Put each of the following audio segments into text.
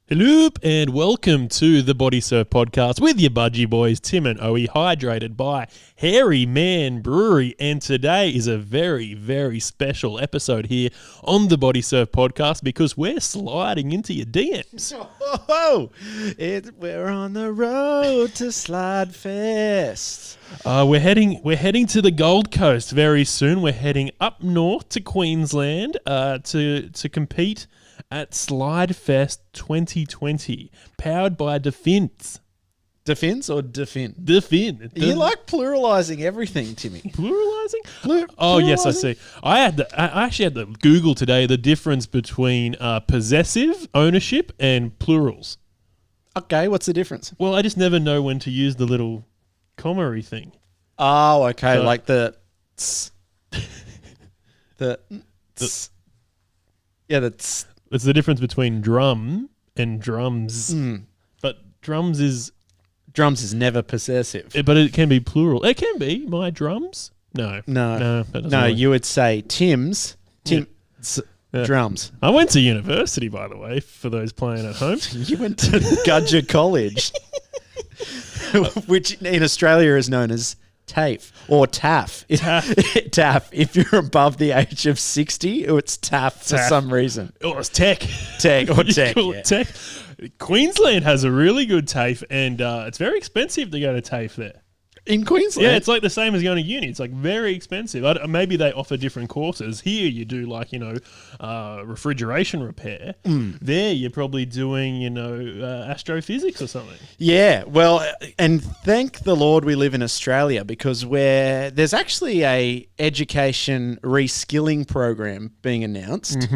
Hello and welcome to the Bodysurf podcast with your budgie boys Tim and Owie, hydrated by Hairy Man Brewery. And today is a very, very special episode here on the Bodysurf podcast because we're sliding into your DMs. Oh, we're on the road to Slyde Fest. We're heading to the Gold Coast very soon. We're heading up north to Queensland to compete at Slyde Fest 2020, powered by Defence. Defence or Defin? Defin. You like pluralising everything, Timmy. Pluralising? Oh, yes, I see. I actually had to Google today the difference between possessive ownership and plurals. Okay, what's the difference? Well, I just never know when to use the little comma-y thing. Oh, okay, So- like the tss. The tss. Yeah, the tss. It's the difference between drum and drums. But drums is... Drums is never possessive. But it can be plural. It can be my drums. No. No, that doesn't work. you would say Tim's Yeah. drums. I went to university, by the way, for those playing at home. You went to Gudger College, which in Australia is known as TAFE or TAF. TAF. If you're above the age of 60, it's TAF for TAF. some reason. Oh, it's tech. Tech or You tech. call Yeah. it tech. Queensland has a really good TAFE, and it's very expensive to go to TAFE there. In Queensland? Yeah, it's like the same as going to uni. It's like very expensive. Maybe they offer different courses. Here you do like, refrigeration repair. There you're probably doing, astrophysics or something. Yeah, well, and thank the Lord we live in Australia because there's actually a education reskilling program being announced,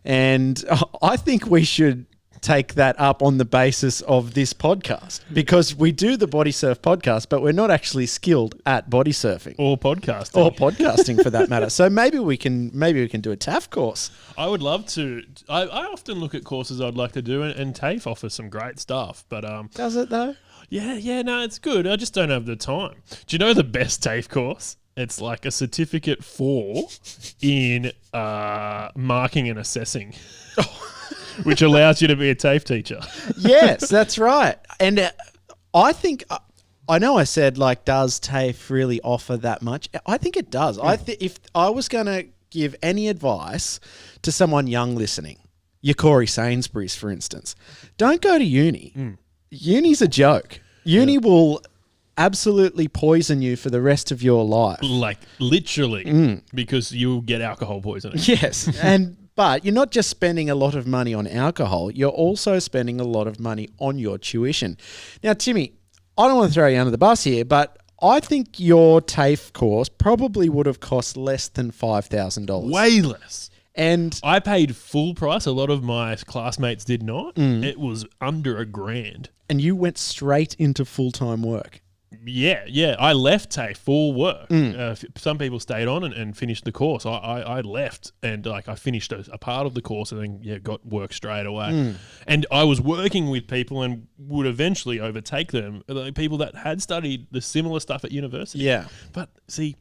and I think we should take that up on the basis of this podcast because we do the Bodysurf podcast, but we're not actually skilled at body surfing Or podcasting. or podcasting for that matter. So maybe we can do a TAF course. I would love to. I often look at courses I'd like to do, and TAFE offers some great stuff. But Does it though? yeah, no, it's good. I just don't have the time. Do you know the best TAFE course? It's like a certificate in marking and assessing, which allows you to be a TAFE teacher. Yes, that's right. And I think I know I said does TAFE really offer that much? I think it does. If I was going to give any advice to someone young listening, your Corey Sainsbury's, for instance, don't go to uni. Uni's a joke. Uni will absolutely poison you for the rest of your life. Like literally, because you'll get alcohol poisoning. Yes, but you're not just spending a lot of money on alcohol, you're also spending a lot of money on your tuition. Now, Timmy, I don't want to throw you under the bus here, but I think your TAFE course probably would have cost less than $5,000. Way less. And I paid full price. A lot of my classmates did not. It was under $1,000. and you went straight into full-time work. Yeah. I left TAFE for work. Some people stayed on and finished the course. I left and I finished a part of the course and then got work straight away. And I was working with people and would eventually overtake them, like people that had studied the similar stuff at university. Yeah. But see,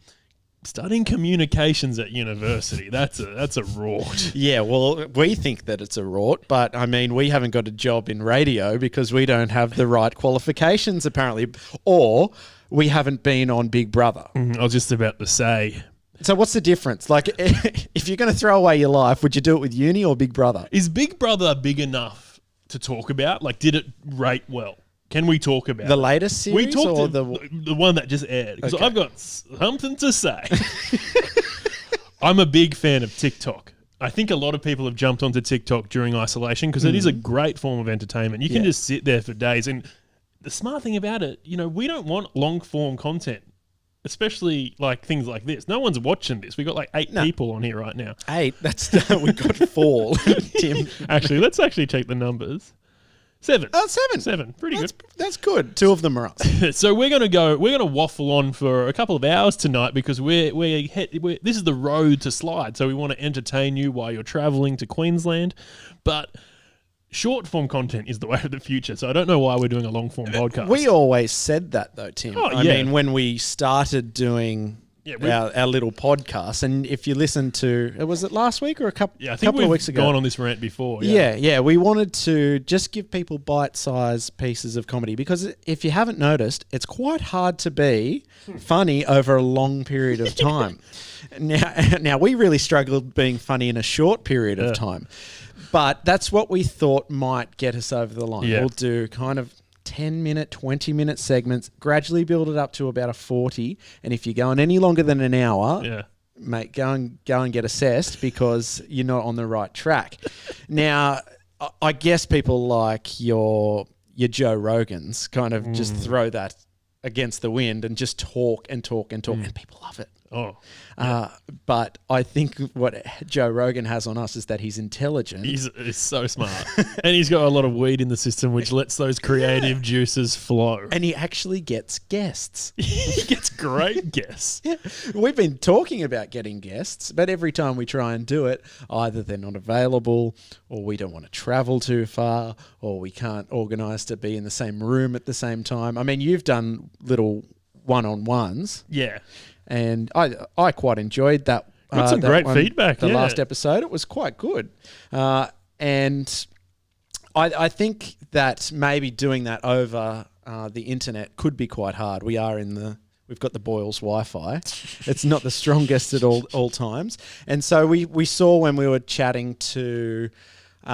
studying communications at university, that's a rort. Yeah, well, we think that it's a rort, but I mean, we haven't got a job in radio because we don't have the right qualifications, apparently, or we haven't been on Big Brother. I was just about to say, So what's the difference? Like, if you're going to throw away your life, would you do it with uni or Big Brother? is Big Brother big enough to talk about? Like, did it rate well? Can we talk about The it? latest series We talked or the one that just aired because Okay. I've got something to say. I'm a big fan of TikTok. I think a lot of people have jumped onto TikTok during isolation because it is a great form of entertainment. You can just sit there for days. And the smart thing about it, we don't want long form content, especially like things like this. No one's watching this. We got like 8 people on here right now. 8. We got 4. Tim. Actually, let's actually check the numbers. 7. Oh, 7. 7. Pretty good. That's good. 2 of them are us. So we're gonna waffle on for a couple of hours tonight because this is the road to Slyde. So we want to entertain you while you're traveling to Queensland, but short form content is the way of the future. So I don't know why we're doing a long form podcast. We always said that though, Tim. Oh, I yeah. mean, when we started doing our little podcast. And if you listen to, was it last week or a couple of weeks ago? Gone on this rant before. Yeah. We wanted to just give people bite-sized pieces of comedy because if you haven't noticed, it's quite hard to be funny over a long period of time. Now we really struggled being funny in a short period of time. But that's what we thought might get us over the line. Yeah. We'll do kind of 10-minute, 20-minute segments, gradually build it up to about a 40. And if you're going any longer than an hour, mate, go and get assessed because you're not on the right track. Now, I guess people like your Joe Rogans kind of just throw that against the wind and just talk and talk and talk, and people love it. But I think what Joe Rogan has on us is that he's intelligent. He's so smart. And he's got a lot of weed in the system, which lets those creative juices flow. And he actually gets guests. He gets great guests. Yeah. We've been talking about getting guests, but every time we try and do it, either they're not available or we don't want to travel too far or we can't organise to be in the same room at the same time. I mean, you've done little one-on-ones. Yeah. And I quite enjoyed that. Got some great feedback. The last episode, it was quite good. And I think that maybe doing that over the internet could be quite hard. We've got the Boyle's Wi-Fi. It's not the strongest at all times. And so we saw when we were chatting to who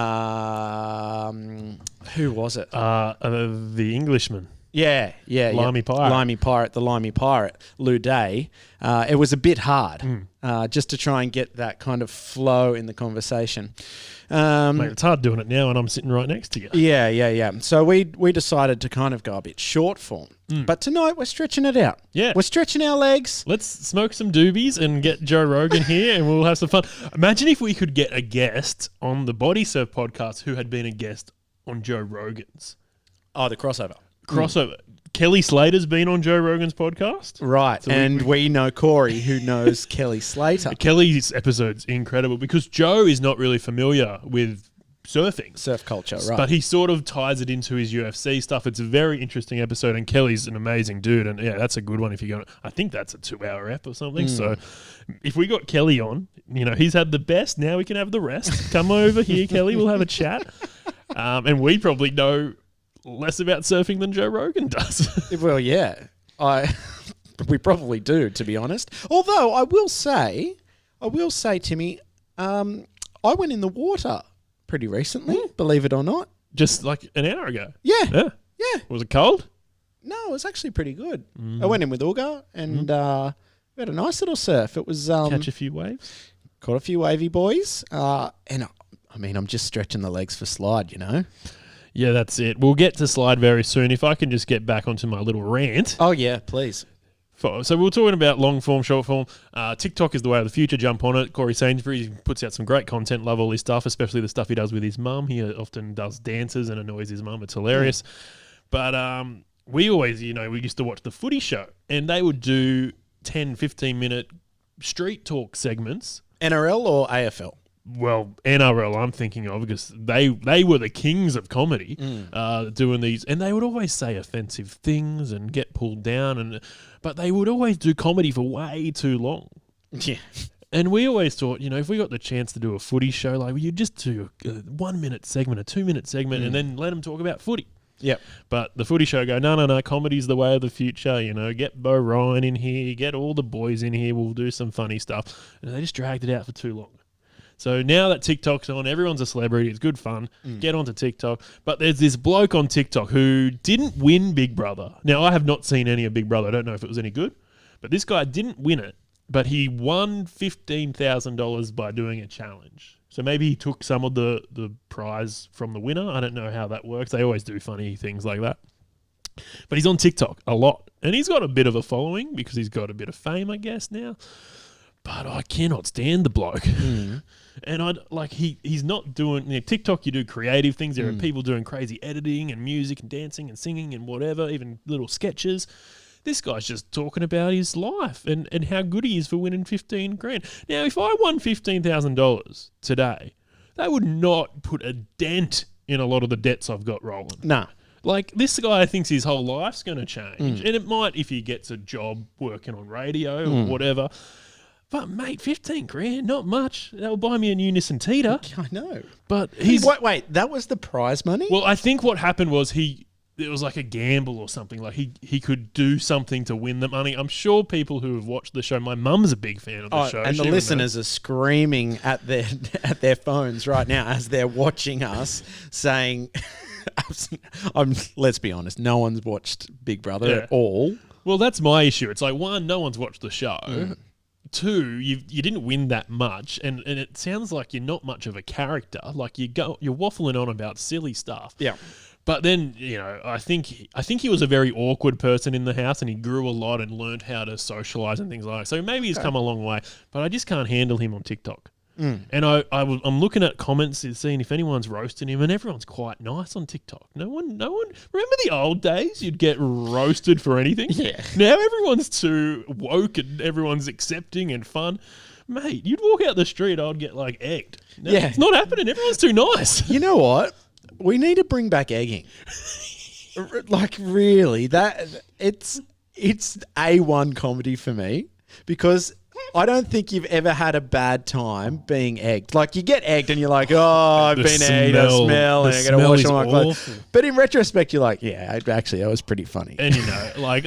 was it? The Englishman. Yeah. Limey Pirate. The Limey Pirate, Lou Day. It was a bit hard just to try and get that kind of flow in the conversation. Mate, it's hard doing it now and I'm sitting right next to you. Yeah. So we decided to kind of go a bit short form. But tonight we're stretching it out. Yeah. We're stretching our legs. Let's smoke some doobies and get Joe Rogan here and we'll have some fun. Imagine if we could get a guest on the Bodysurf podcast who had been a guest on Joe Rogan's. Oh, the crossover. Kelly Slater's been on Joe Rogan's podcast. Right. So and we know Corey who knows Kelly Slater. Kelly's episode's incredible because Joe is not really familiar with surfing. Surf culture, right. But he sort of ties it into his UFC stuff. It's a very interesting episode and Kelly's an amazing dude. And yeah, that's a good one if you're going to... I think that's a 2-hour ep or something. So if we got Kelly on, he's had the best. Now we can have the rest. Come over here, Kelly. We'll have a chat. And we probably know... less about surfing than Joe Rogan does. Well, yeah. We probably do, to be honest. Although I will say, Timmy, I went in the water pretty recently, believe it or not. Just like an hour ago? Yeah. Was it cold? No, it was actually pretty good. I went in with Uga and we had a nice little surf. It was... catch a few waves? Caught a few wavy boys. And I'm just stretching the legs for Slyde, Yeah, that's it. We'll get to Slyde very soon. If I can just get back onto my little rant. Oh, yeah, please. So we were talking about long form, short form. TikTok is the way of the future. Jump on it. Corey Sainsbury puts out some great content. Love all his stuff, especially the stuff he does with his mum. He often does dances and annoys his mum. It's hilarious. But we always, we used to watch the Footy Show and they would do 10, 15-minute street talk segments. NRL or AFL? Well, NRL I'm thinking of because they were the kings of comedy doing these, and they would always say offensive things and get pulled down, but they would always do comedy for way too long. Yeah. And we always thought, if we got the chance to do a footy show, like you'd just do a 1-minute segment, a 2-minute segment, and then let them talk about footy. Yep. But the footy show go, no, comedy's the way of the future, get Bo Ryan in here, get all the boys in here, we'll do some funny stuff. And they just dragged it out for too long. So now that TikTok's on, everyone's a celebrity. It's good fun. Get onto TikTok. But there's this bloke on TikTok who didn't win Big Brother. Now, I have not seen any of Big Brother. I don't know if it was any good. But this guy didn't win it. But he won $15,000 by doing a challenge. So maybe he took some of the prize from the winner. I don't know how that works. They always do funny things like that. But he's on TikTok a lot. And he's got a bit of a following because he's got a bit of fame, I guess, now. But I cannot stand the bloke. And he's not doing TikTok. You do creative things. There are people doing crazy editing and music and dancing and singing and whatever, even little sketches. This guy's just talking about his life and how good he is for winning $15,000. Now, if I won $15,000 today, that would not put a dent in a lot of the debts I've got rolling. Nah. Like, this guy thinks his whole life's going to change. And it might if he gets a job working on radio or whatever. But, mate, 15 grand, not much. That'll buy me a new Nissan Teeter. I know. But he's... Wait, that was the prize money? Well, I think what happened was it was like a gamble or something. Like, he could do something to win the money. I'm sure people who have watched the show, my mum's a big fan of the show. And the listeners are screaming at their phones right now as they're watching us saying... let's be honest, no one's watched Big Brother at all. Well, that's my issue. It's like, one, no one's watched the show. Two, you didn't win that much, and it sounds like you're not much of a character. Like you're waffling on about silly stuff. Yeah. But then, I think he was a very awkward person in the house, and he grew a lot and learned how to socialize and things like that. So maybe he's come a long way, but I just can't handle him on TikTok. And I'm looking at comments and seeing if anyone's roasting him, and everyone's quite nice on TikTok. No one. Remember the old days? You'd get roasted for anything. Yeah. Now everyone's too woke and everyone's accepting and fun. Mate, you'd walk out the street, I'd get like egged. No, it's not happening. Everyone's too nice. You know what? We need to bring back egging. Like really, it's A1 comedy for me because. I don't think you've ever had a bad time being egged. Like, you get egged and you're like, oh, I've been egged, I smell, and I got to wash my clothes. But in retrospect, you're like, yeah, actually, that was pretty funny. And, like,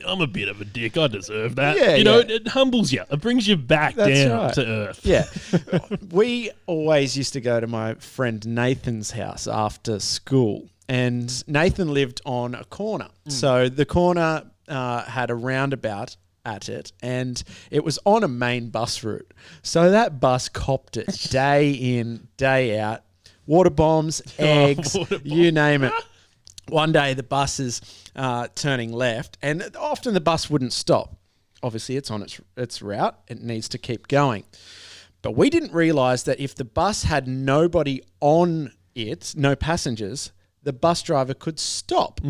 I'm a bit of a dick. I deserve that. Yeah, it humbles you. It brings you back down to earth. Yeah. We always used to go to my friend Nathan's house after school. And Nathan lived on a corner. So the corner had a roundabout at it, and it was on a main bus route. So that bus copped it day in, day out. Water bombs, eggs, you name it. One day the bus is turning left, and often the bus wouldn't stop. Obviously, it's on its route. It needs to keep going. But we didn't realise that if the bus had nobody on it, no passengers, the bus driver could stop.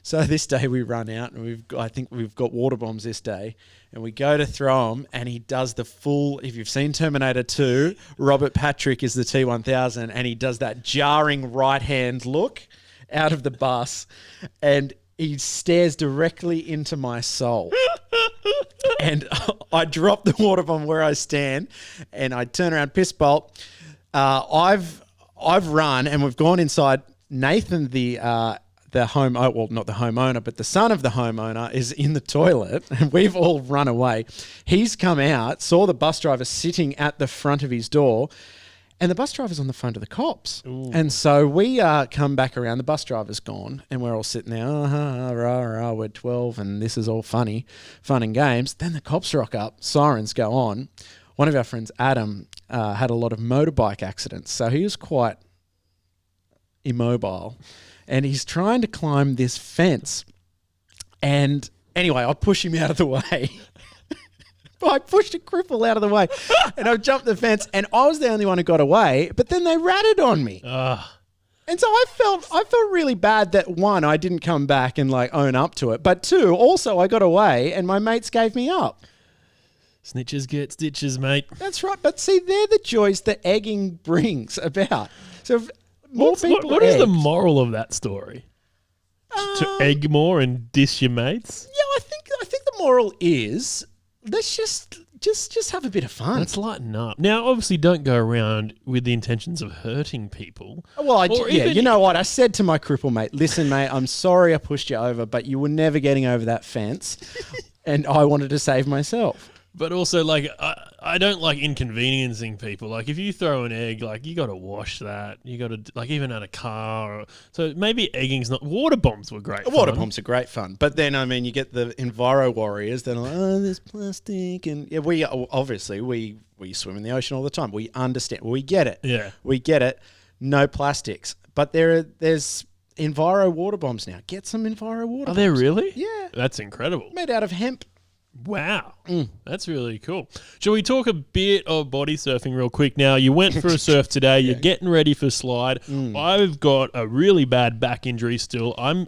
So this day we run out and I think we've got water bombs this day, and we go to throw them, and he does the full, if you've seen Terminator 2, Robert Patrick is the T-1000, and he does that jarring right hand look out of the bus, and he stares directly into my soul. And I drop the water bomb where I stand, and I turn around, piss bolt. I've run, and we've gone inside. Nathan, the not the homeowner, but the son of the homeowner is in the toilet, and we've all run away. He's come out, saw the bus driver sitting at the front of his door, and the bus driver's on the phone to the cops. Ooh. And so we come back around, the bus driver's gone, and we're all sitting there, we're 12, and this is all fun and games. Then the cops rock up, sirens go on. One of our friends, Adam, had a lot of motorbike accidents, so he was quite immobile, and he's trying to climb this fence, and anyway, I push him out of the way. I pushed a cripple out of the way, and I jumped the fence, and I was the only one who got away, but then they ratted on me. And so I felt really bad that, one, I didn't come back and like own up to it, but two, also I got away and my mates gave me up. Snitches get stitches, mate. That's right, but see, they're the joys that egging brings about. So if what is the moral of that story? To egg more and diss your mates? Yeah, I think the moral is let's just have a bit of fun. Let's lighten up. Now, obviously, don't go around with the intentions of hurting people. Well, you know what? I said to my cripple mate, listen, mate, I'm sorry I pushed you over, but you were never getting over that fence, and I wanted to save myself. But also, like, I don't like inconveniencing people. Like, if you throw an egg, like, you got to wash that. You got to, like, even at a car. So maybe egging's not... Water bombs were great Water bombs are great fun. But then, I mean, you get the Enviro warriors that are like, oh, there's plastic. And yeah, we swim in the ocean all the time. We understand. We get it. Yeah. We get it. No plastics. But there's Enviro water bombs now. Get some Enviro water bombs. Are there really? Yeah. That's incredible. Made out of hemp. Wow. That's really cool. Shall we talk a bit of body surfing real quick now? You went for a surf today. You're getting ready for Slyde. I've got a really bad back injury still. I'm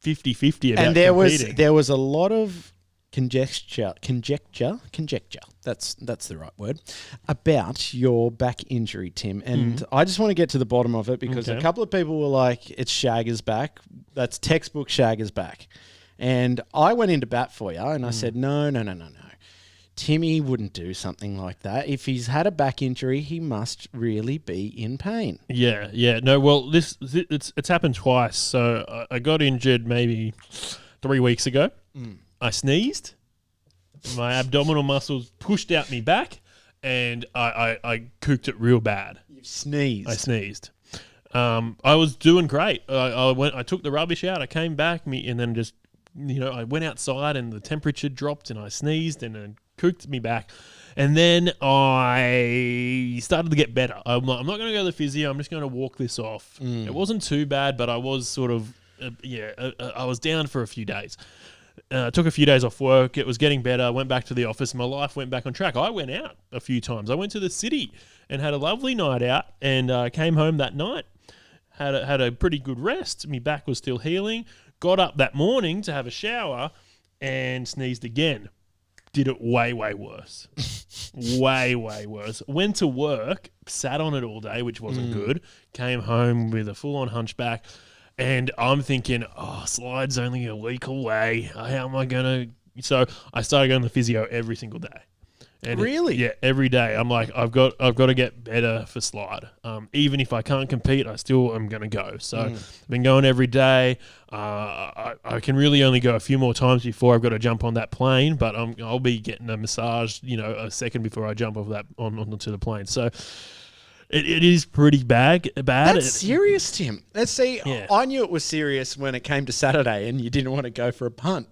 50-50 about and competing. there was a lot of conjecture. That's the right word about your back injury, Tim. And I just want to get to the bottom of it because a couple of people were like, "It's Shagger's back." That's textbook Shagger's back. And I went into bat for you, and I said, no. Timmy wouldn't do something like that. If he's had a back injury, he must really be in pain. Yeah. No, well, it's happened twice. So I got injured maybe 3 weeks ago. I sneezed. My abdominal muscles pushed out me back, and I cooked it real bad. You sneezed. I sneezed. I was doing great. I took the rubbish out. I came back, and then just I went outside, and the temperature dropped, and I sneezed, and then cooked me back. And then I started to get better. I'm not going to go to the physio. I'm just going to walk this off. It wasn't too bad, but I was sort of, I was down for a few days. Took a few days off work. It was getting better. Went back to the office. My life went back on track. I went out a few times. I went to the city and had a lovely night out, and came home that night. Had a pretty good rest. My back was still healing. Got up that morning to have a shower and sneezed again. Did it way worse. way worse. Went to work, sat on it all day, which wasn't good. Came home with a full-on hunchback. And I'm thinking, Slyde's only a week away. How am I going to... So I started going to the physio every single day. And really? Every day. I'm like, I've got to get better for Slyde. Even if I can't compete, I still am going to go. So I've been going every day. I can really only go a few more times before I've got to jump on that plane, but I'll be getting a massage, a second before I jump off that onto the plane. So it is pretty bad. That's serious, Tim. Let's see. Yeah. I knew it was serious when it came to Saturday and you didn't want to go for a punt.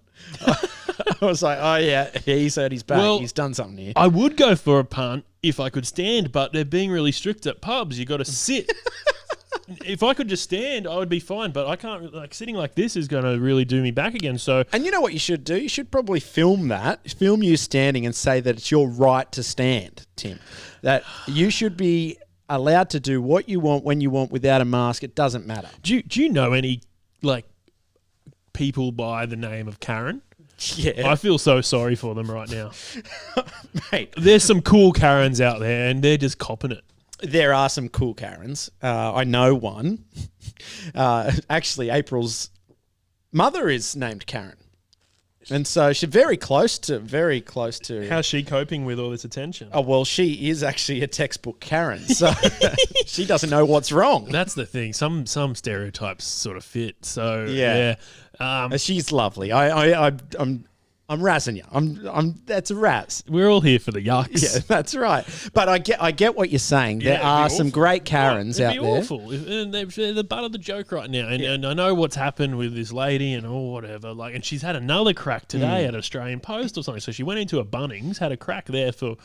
I was like, oh, yeah, he's hurt his back. Well, he's done something here. I would go for a punt if I could stand, but they're being really strict at pubs. You got to sit. If I could just stand, I would be fine, but I can't. Like, sitting like this is going to really do me back again. So, and you know what you should do? You should probably film you standing and say that it's your right to stand, Tim. That you should be allowed to do what you want when you want without a mask. It doesn't matter. Do you know any people by the name of Karen? Yeah. I feel so sorry for them right now. Mate. There's some cool Karens out there and they're just copping it. There are some cool Karens. I know one. Actually, April's mother is named Karen. And so she's very close to. How's she coping with all this attention? Oh, well, she is actually a textbook Karen. So she doesn't know what's wrong. That's the thing. Some stereotypes sort of fit. So, yeah. She's lovely. I'm razzing you. That's a razz. We're all here for the yucks. Yeah, that's right. But I get what you're saying. There are some great Karens out there. It'd be awful. And they're the butt of the joke right now. And I know what's happened with this lady and whatever. And she's had another crack today at Australian Post or something. So she went into a Bunnings, had a crack there for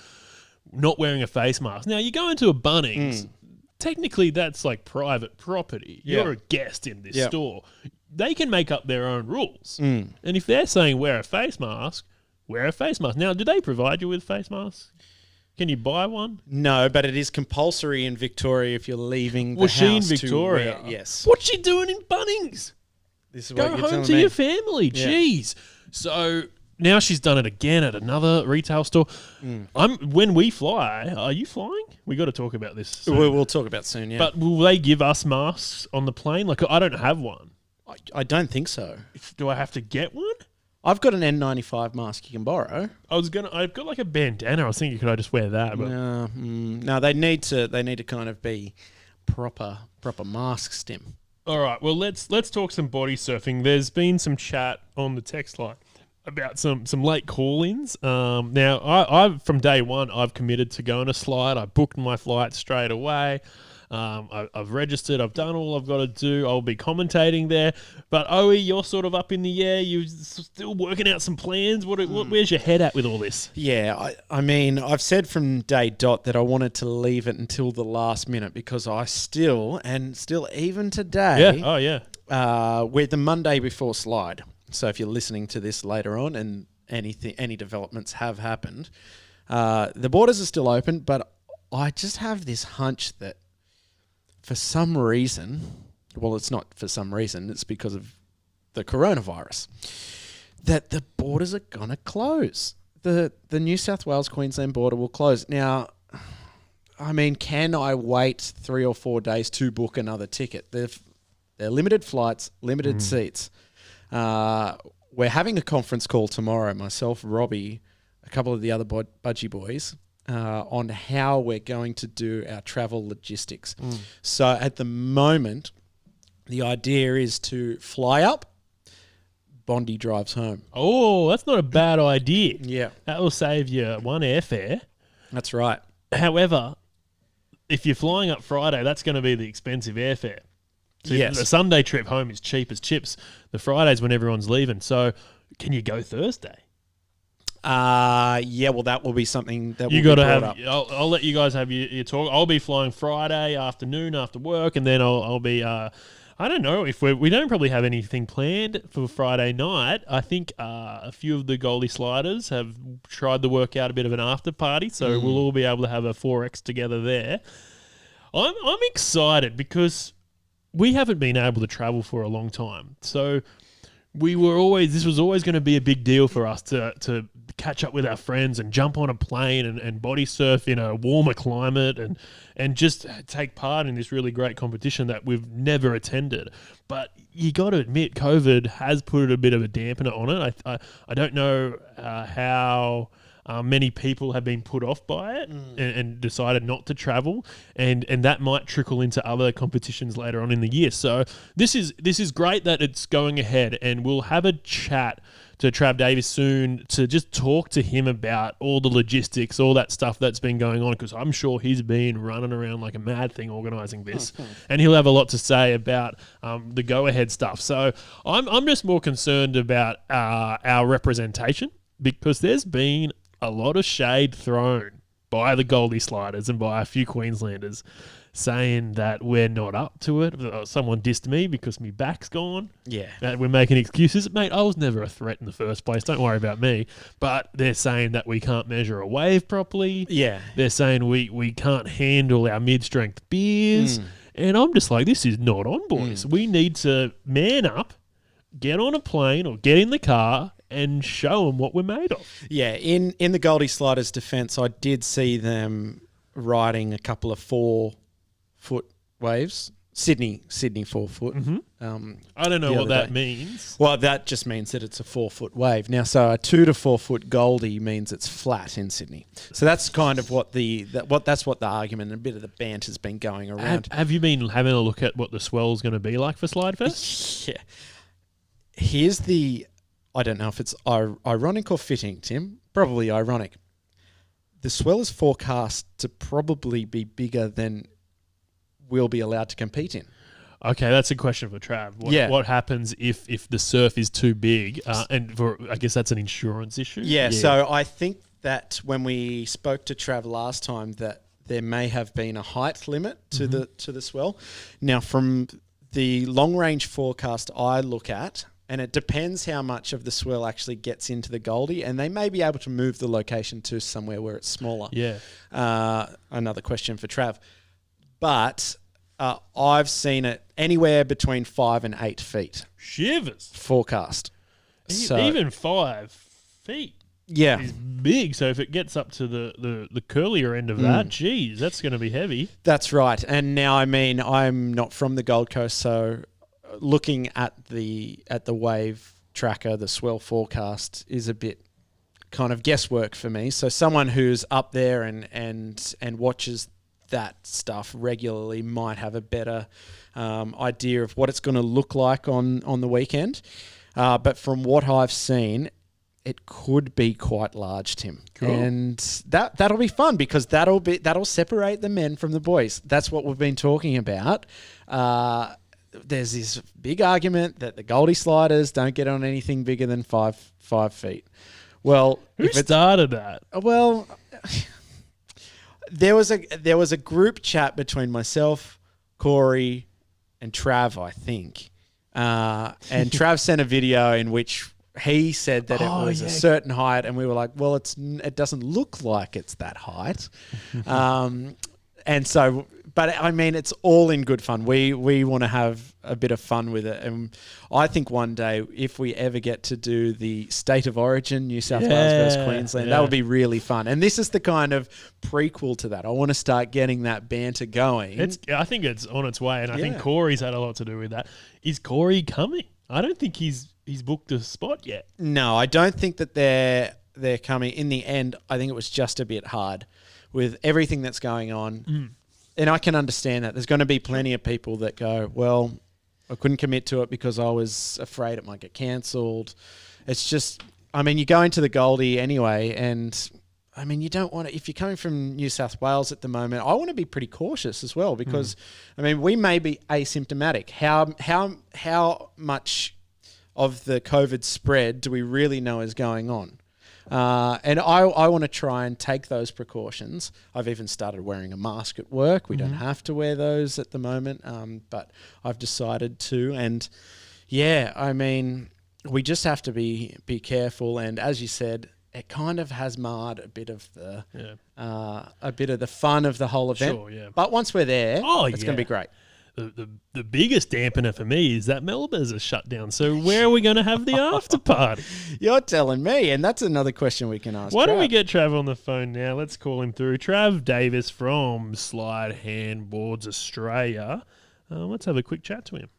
not wearing a face mask. Now, you go into a Bunnings, technically that's like private property. You're a guest in this store. They can make up their own rules. And if they're saying wear a face mask, wear a face mask. Now, do they provide you with face masks? Can you buy one? No, but it is compulsory in Victoria if you're leaving the house. Was she in Victoria? Yes. What's she doing in Bunnings? This is Go what you're home to me. your family. Yeah. Jeez. So now she's done it again at another retail store. When we fly, are you flying? We got to talk about this soon. We'll talk about it soon, yeah. But will they give us masks on the plane? Like, I don't have one. I don't think so. Do I have to get one? I've got an N95 mask you can borrow. I've got like a bandana. I was thinking, could I just wear that? But no, they need to kind of be proper masks, Tim. All right. Well, let's talk some body surfing. There's been some chat on the text line about some late call-ins. Now, I've from day one, I've committed to going to Slyde. I booked my flight straight away. I've registered. I've done all I've got to do. I'll be commentating there. But Owie, you're sort of up in the air. You're still working out some plans. Where's your head at with all this? Yeah, I mean, I've said from day dot that I wanted to leave it until the last minute because I still even today. Yeah. Oh yeah. We're the Monday before Slyde. So if you're listening to this later on and any developments have happened, the borders are still open. But I just have this hunch that, for some reason, well, it's not for some reason, it's because of the coronavirus, that the borders are going to close. The New South Wales-Queensland border will close. Now, I mean, can I wait 3 or 4 days to book another ticket? They're limited flights, limited seats. We're having a conference call tomorrow, myself, Robbie, a couple of the other budgie boys, on how we're going to do our travel logistics. So at the moment, the idea is to fly up, Bondi drives home. Oh, that's not a bad idea. Yeah. That will save you one airfare. That's right. However, if you're flying up Friday, that's going to be the expensive airfare. So Yes. the Sunday trip home is cheap as chips. The Friday's when everyone's leaving. So can you go Thursday? Yeah, well, that will be something that You will got to be have. brought up. I'll let you guys have your talk. I'll be flying Friday afternoon after work, and then I'll be. I don't know if we don't probably have anything planned for Friday night. I think a few of the Goldie Sliders have tried to work out a bit of an after party, so we'll all be able to have a 4X together there. I'm excited because we haven't been able to travel for a long time, so. This was always going to be a big deal for us to catch up with our friends and jump on a plane and body surf in a warmer climate and just take part in this really great competition that we've never attended. But you got to admit, COVID has put a bit of a dampener on it. I don't know how many people have been put off by it and decided not to travel, and that might trickle into other competitions later on in the year. So this is great that it's going ahead, and we'll have a chat to Trav Davis soon to just talk to him about all the logistics, all that stuff that's been going on, because I'm sure he's been running around like a mad thing organising this, and he'll have a lot to say about the go-ahead stuff. So I'm just more concerned about our representation, because there's been a lot of shade thrown by the Goldie Sliders and by a few Queenslanders saying that we're not up to it. Someone dissed me because my back's gone. Yeah. That we're making excuses. Mate, I was never a threat in the first place. Don't worry about me. But they're saying that we can't measure a wave properly. Yeah. They're saying we can't handle our mid-strength beers. And I'm just like, this is not on, boys. We need to man up, get on a plane or get in the car and show them what we're made of. Yeah, in the Goldie Sliders' defence, I did see them riding a couple of 4-foot waves. Sydney 4-foot. I don't know the what other that day. means. Well, that just means that it's a 4-foot wave. Now, so a 2 to 4 foot Goldie means it's flat in Sydney. So that's kind of what the argument and a bit of the banter's been going around. Have you been having a look at what the swell's going to be like for Slyde Fest? Yeah. Here's the... I don't know if it's ironic or fitting, Tim. Probably ironic. The swell is forecast to probably be bigger than we'll be allowed to compete in. Okay, that's a question for Trav. What happens if the surf is too big? I guess that's an insurance issue. Yeah, so I think that when we spoke to Trav last time, that there may have been a height limit to the swell. Now, from the long range forecast I look at, and it depends how much of the swell actually gets into the Goldie, and they may be able to move the location to somewhere where it's smaller. Yeah. Another question for Trav. But I've seen it anywhere between 5 and 8 feet Shivers. forecast. So, Even 5 feet yeah. is big. So if it gets up to the curlier end of that, geez, that's going to be heavy. That's right. And now, I mean, I'm not from the Gold Coast, so looking at the wave tracker, the swell forecast is a bit kind of guesswork for me. So someone who's up there and watches that stuff regularly might have a better idea of what it's going to look like on the weekend. But from what I've seen, it could be quite large, Tim. Cool. And that'll be fun, because that'll separate the men from the boys. That's what we've been talking about. There's this big argument that the Goldie Sliders don't get on anything bigger than 5 feet. Well, Who started that? Well, there was a group chat between myself, Corey, and Trav, I think. And Trav sent a video in which he said that it was a certain height, and we were like, well, it doesn't look like it's that height. And so But I mean, it's all in good fun. We want to have a bit of fun with it. And I think one day, if we ever get to do the State of Origin, New South Wales versus Queensland, that would be really fun. And this is the kind of prequel to that. I want to start getting that banter going. I think it's on its way, and I think Corey's had a lot to do with that. Is Corey coming? I don't think he's booked a spot yet. No, I don't think that they're coming. In the end, I think it was just a bit hard with everything that's going on. And I can understand that. There's going to be plenty of people that go, well, I couldn't commit to it because I was afraid it might get cancelled. It's just, I mean, you go into the Goldie anyway, and I mean, you don't want to, if you're coming from New South Wales at the moment, I want to be pretty cautious as well because, I mean, we may be asymptomatic. How much of the COVID spread do we really know is going on? And I want to try and take those precautions. I've even started wearing a mask at work. We don't have to wear those at the moment, but I've decided to. And yeah, I mean, we just have to be careful. And as you said, it kind of has marred a bit of the fun of the whole event. Sure, yeah. But once we're there, it's going to be great. The biggest dampener for me is that Melbourne's a shutdown. So where are we going to have the after party? You're telling me, and that's another question we can ask. Why don't we get Trav on the phone now? Let's call him through. Trav Davis from Slyde Handboards Australia. Let's have a quick chat to him.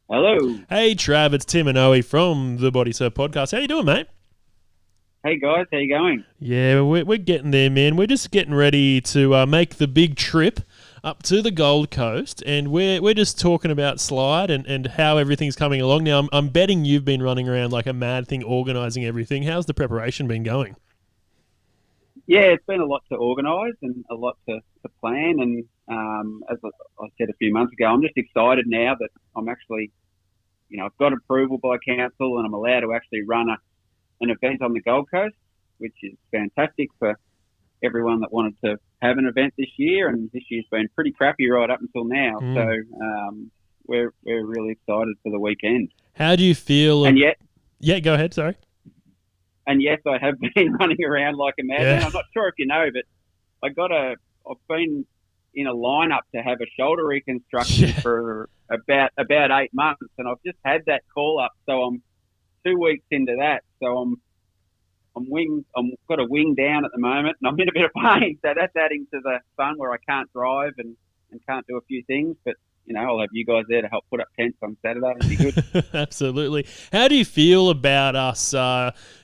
Hello. Hey Trav, it's Tim and Owie from the Bodysurf podcast. How you doing, mate? Hey guys, how you going? Yeah, we're getting there, man. We're just getting ready to make the big trip up to the Gold Coast, and we're just talking about Slyde and how everything's coming along. Now, I'm betting you've been running around like a mad thing, organising everything. How's the preparation been going? Yeah, it's been a lot to organise and a lot to plan. And as I said a few months ago, I'm just excited now that I'm actually, I've got approval by council and I'm allowed to actually run an event on the Gold Coast, which is fantastic for everyone that wanted to have an event this year. And this year's been pretty crappy right up until now. So we're really excited for the weekend. How do you feel? Yeah, go ahead. Sorry. And yes, I have been running around like a madman. I'm not sure if you know, but I've been in a lineup to have a shoulder reconstruction for about 8 months, and I've just had that call up. So I'm 2 weeks into that. So I've got a wing down at the moment, and I'm in a bit of pain. So that's adding to the fun where I can't drive and can't do a few things, but I'll have you guys there to help put up tents on Saturday. It'll be good. Absolutely. How do you feel about us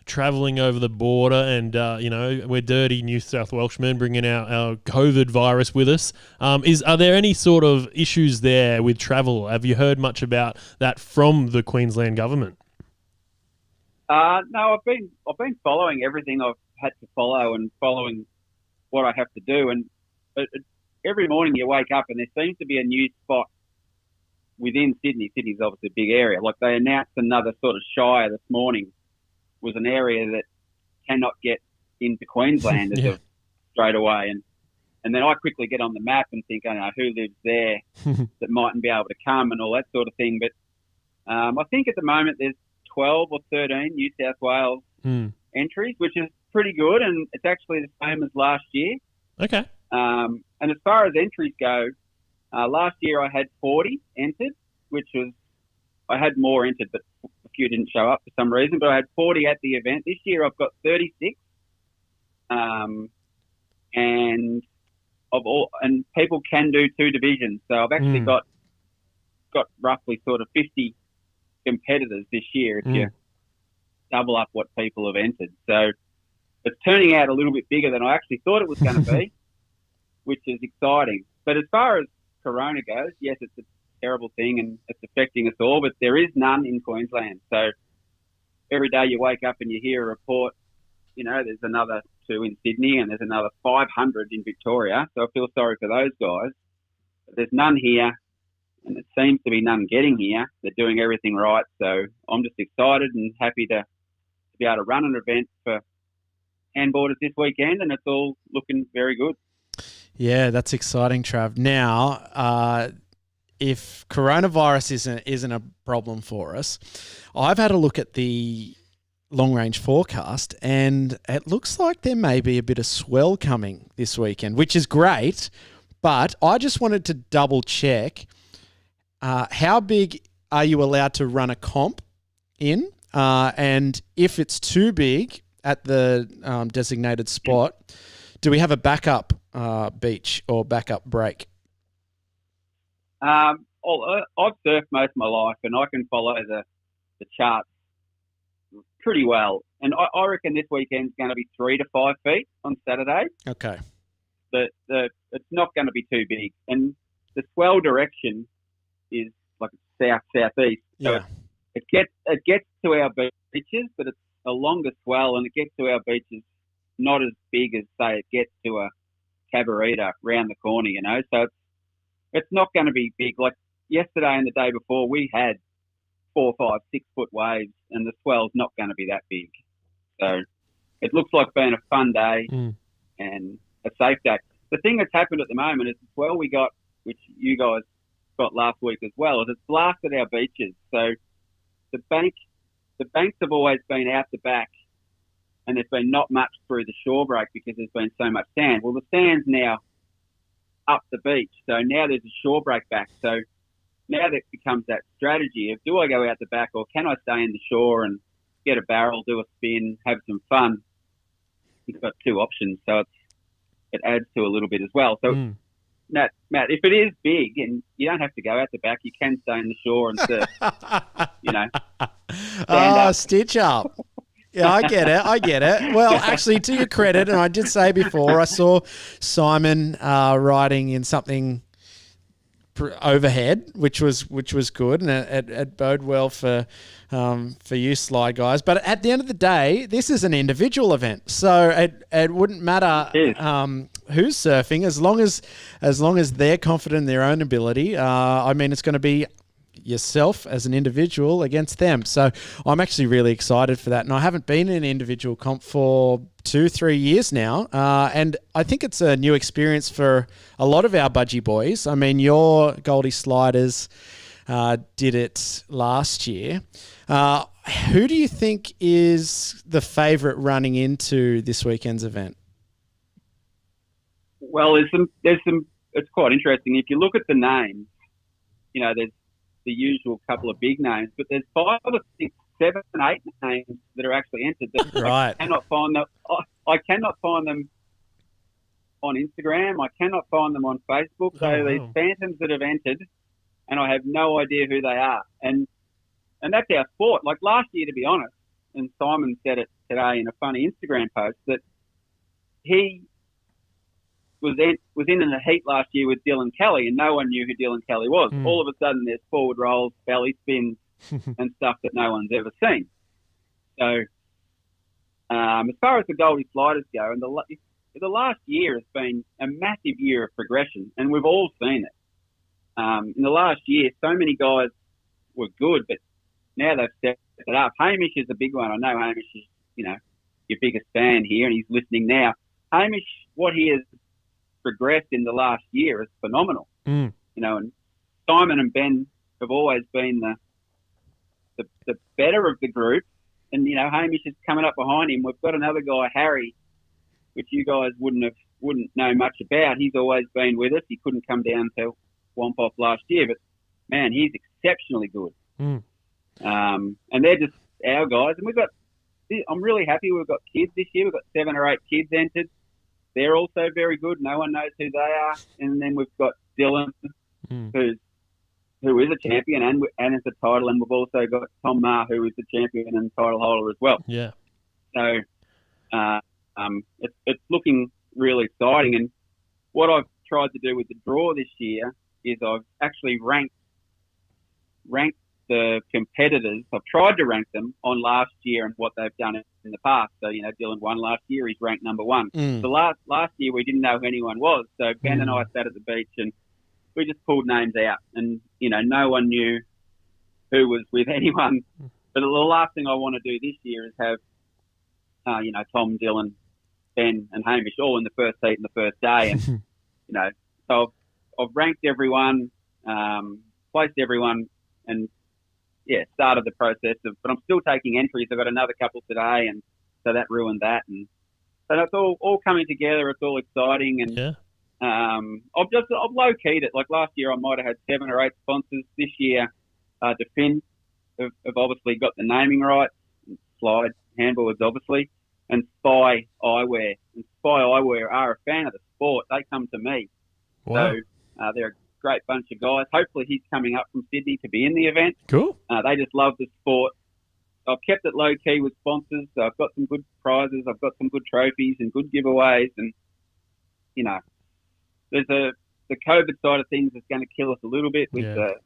travelling over the border and, we're dirty New South Welshmen bringing our COVID virus with us? Are there any sort of issues there with travel? Have you heard much about that from the Queensland government? No, I've been following everything I've had to follow and following what I have to do. And every morning you wake up and there seems to be a new spot within Sydney. Sydney's obviously a big area. Like they announced another sort of shire this morning was an area that cannot get into Queensland as of straight away. And then I quickly get on the map and think, I don't know who lives there that mightn't be able to come and all that sort of thing. But I think at the moment there's 12 or 13 New South Wales entries, which is pretty good. And it's actually the same as last year. Okay. And as far as entries go, last year I had 40 entered, which was, I had more entered, but a few didn't show up for some reason, but I had 40 at the event. This year I've got 36. And people can do 2 divisions. So I've actually got roughly sort of 50 competitors this year if you double up what people have entered. So it's turning out a little bit bigger than I actually thought it was going to be, which is exciting. But as far as Corona goes, yes, it's a terrible thing and it's affecting us all, but there is none in Queensland. So every day you wake up and you hear a report, there's another 2 in Sydney and there's another 500 in Victoria. So I feel sorry for those guys. But there's none here, and it seems to be none getting here. They're doing everything right. So I'm just excited and happy to be able to run an event for handboarders this weekend, and it's all looking very good. Yeah, that's exciting, Trav. Now, if coronavirus isn't a problem for us, I've had a look at the long-range forecast, and it looks like there may be a bit of swell coming this weekend, which is great. But I just wanted to double-check, how big are you allowed to run a comp in? And if it's too big at the designated spot, do we have a backup beach or backup break? I've surfed most of my life, and I can follow the charts pretty well. And I reckon this weekend's going to be 3 to 5 feet on Saturday. Okay. It's not going to be too big, and the swell direction is like south-southeast. So Yeah. it gets to our beaches, but it's a longer swell, and it gets to our beaches not as big as, say, it gets to a Cabarita round the corner, you know. So it's not going to be big. Like yesterday and the day before, we had 4, 5, 6 foot waves, and the swell's not going to be that big. So it looks like being a fun day and a safe day. The thing that's happened at the moment is the swell we got, which you guys got last week as well, is it's blasted our beaches. So the banks have always been out the back, and there's been not much through the shore break because there's been so much sand. Well, the sand's now up the beach, so now there's a shore break back. So now that becomes that strategy of, do I go out the back, or can I stay in the shore and get a barrel, do a spin, have some fun? You've got two options, so it adds to a little bit as well. So, Matt, if it is big and you don't have to go out the back, you can stay in the shore and surf, you know. Stitch up. Yeah, I get it. Well, actually, to your credit, and I did say before, I saw Simon riding in something overhead, which was good, and it bode well for you, Slyde guys. But at the end of the day, this is an individual event, so it wouldn't matter who's surfing as long as they're confident in their own ability. I mean, it's going to be yourself as an individual against them. So I'm actually really excited for that. And I haven't been in an individual comp for 2-3 years now. And I think it's a new experience for a lot of our budgie boys. I mean, your Goldie Sliders did it last year. Who do you think is the favourite running into this weekend's event? Well, there's some, it's quite interesting. If you look at the names, you know, there's the usual couple of big names, but there's 5 or 6, 7, 8 names that are actually entered. Right. I cannot find them. I cannot find them on Instagram. I cannot find them on Facebook. So these phantoms that have entered, and I have no idea who they are. And that's our sport. Like last year, to be honest, and Simon said it today in a funny Instagram post, that he was in the heat last year with Dylan Kelly, and no one knew who Dylan Kelly was. All of a sudden, there's forward rolls, belly spins, and stuff that no one's ever seen. So, as far as the Goldie Sliders go, and the last year has been a massive year of progression, and we've all seen it. In the last year, so many guys were good, but now they've stepped it up. Hamish is a big one. I know Hamish is, you know, your biggest fan here, and he's listening now. Hamish, what he has progressed in the last year is phenomenal. You know, and Simon and Ben have always been the better of the group, and you know, Hamish is coming up behind him. We've got another guy, Harry, which you guys wouldn't know much about. He's always been with us. He couldn't come down to Womp Off last year, but man, he's exceptionally good. And they're just our guys, and I'm really happy we've got kids this year. We've got 7 or 8 kids entered. They're also very good. No one knows who they are. And then we've got Dylan, who is a champion and is a title. And we've also got Tom Maher, who is the champion and title holder as well. Yeah. So it's looking really exciting. And what I've tried to do with the draw this year is I've actually ranked the competitors. I've tried to rank them on last year and what they've done in the past. So, you know, Dylan won last year. He's ranked number 1. So last year we didn't know who anyone was. So Ben and I sat at the beach and we just pulled names out. And, you know, no one knew who was with anyone. But the last thing I want to do this year is have, you know, Tom, Dylan, Ben and Hamish all in the first heat and the first day. And, you know, so I've ranked everyone, placed everyone, and started the process but I'm still taking entries. I've got another couple today, and so that ruined that. And so it's all coming together. It's all exciting, and I've low keyed it. Like last year, I might have had 7 or 8 sponsors. This year, Defin have obviously got the naming rights. Slyde handballers, obviously, and Spy Eyewear. And Spy Eyewear are a fan of the sport. They come to me. Wow. So they're a great bunch of guys. Hopefully he's coming up from Sydney to be in the event. Cool. They just love the sport. I've kept it low key with sponsors. So I've got some good prizes. I've got some good trophies and good giveaways. And, there's the COVID side of things is going to kill us a little bit with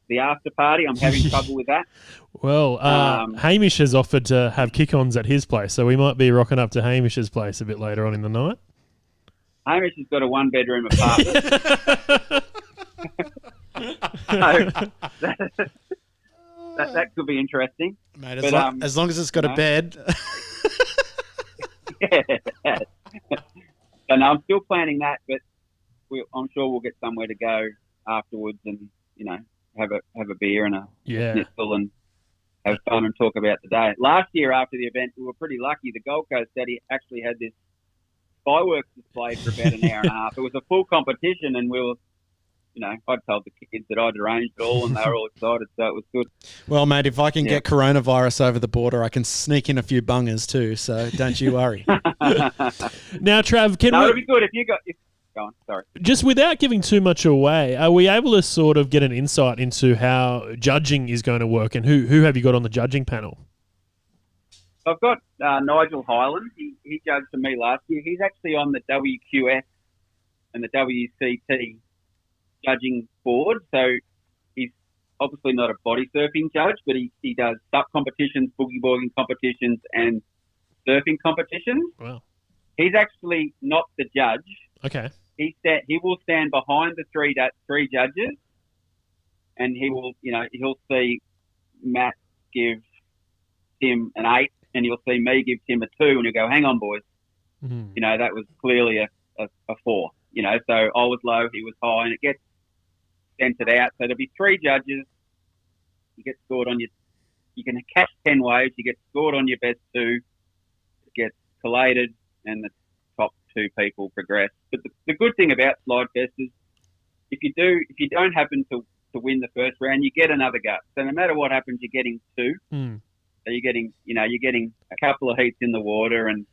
the after party. I'm having trouble with that. Well, Hamish has offered to have kick-ons at his place, so we might be rocking up to Hamish's place a bit later on in the night. Hamish has got a 1-bedroom apartment. So that could be interesting. Mate, as long as it's got a bed. Yeah. So no, I'm still planning that, but I'm sure we'll get somewhere to go afterwards, and have a beer and a schnitzel and have fun and talk about the day. Last year after the event, we were pretty lucky. The Gold Coast Daddy actually had this fireworks display for about an hour and a half. It was a full competition, and we were, I'd told the kids that I'd arranged it all, and they were all excited, so it was good. Well, mate, if I can get coronavirus over the border, I can sneak in a few bungers too, so don't you worry. Now, Trav, it'd be good if you got... Go on, sorry. Just without giving too much away, are we able to sort of get an insight into how judging is going to work, and who have you got on the judging panel? I've got Nigel Hyland. He judged for me last year. He's actually on the WQF and the WCT judging board, so he's obviously not a body surfing judge, but he does SUP competitions, boogie boarding competitions, and surfing competitions. Wow. He's actually not the judge. Okay. He will stand behind the three judges, and he will, he'll see Matt give Tim an 8, and you'll see me give Tim a 2, and he'll go, hang on, boys. Mm-hmm. That was clearly a 4. So I was low, he was high, and it gets centered out. So there'll be 3 judges. You get scored on you can catch 10 waves, you get scored on your best 2, it gets collated, and the top 2 people progress. But the good thing about Slyde Fest is if you don't happen to win the first round, you get another go. So no matter what happens, you're getting 2. So you're getting a couple of heats in the water, and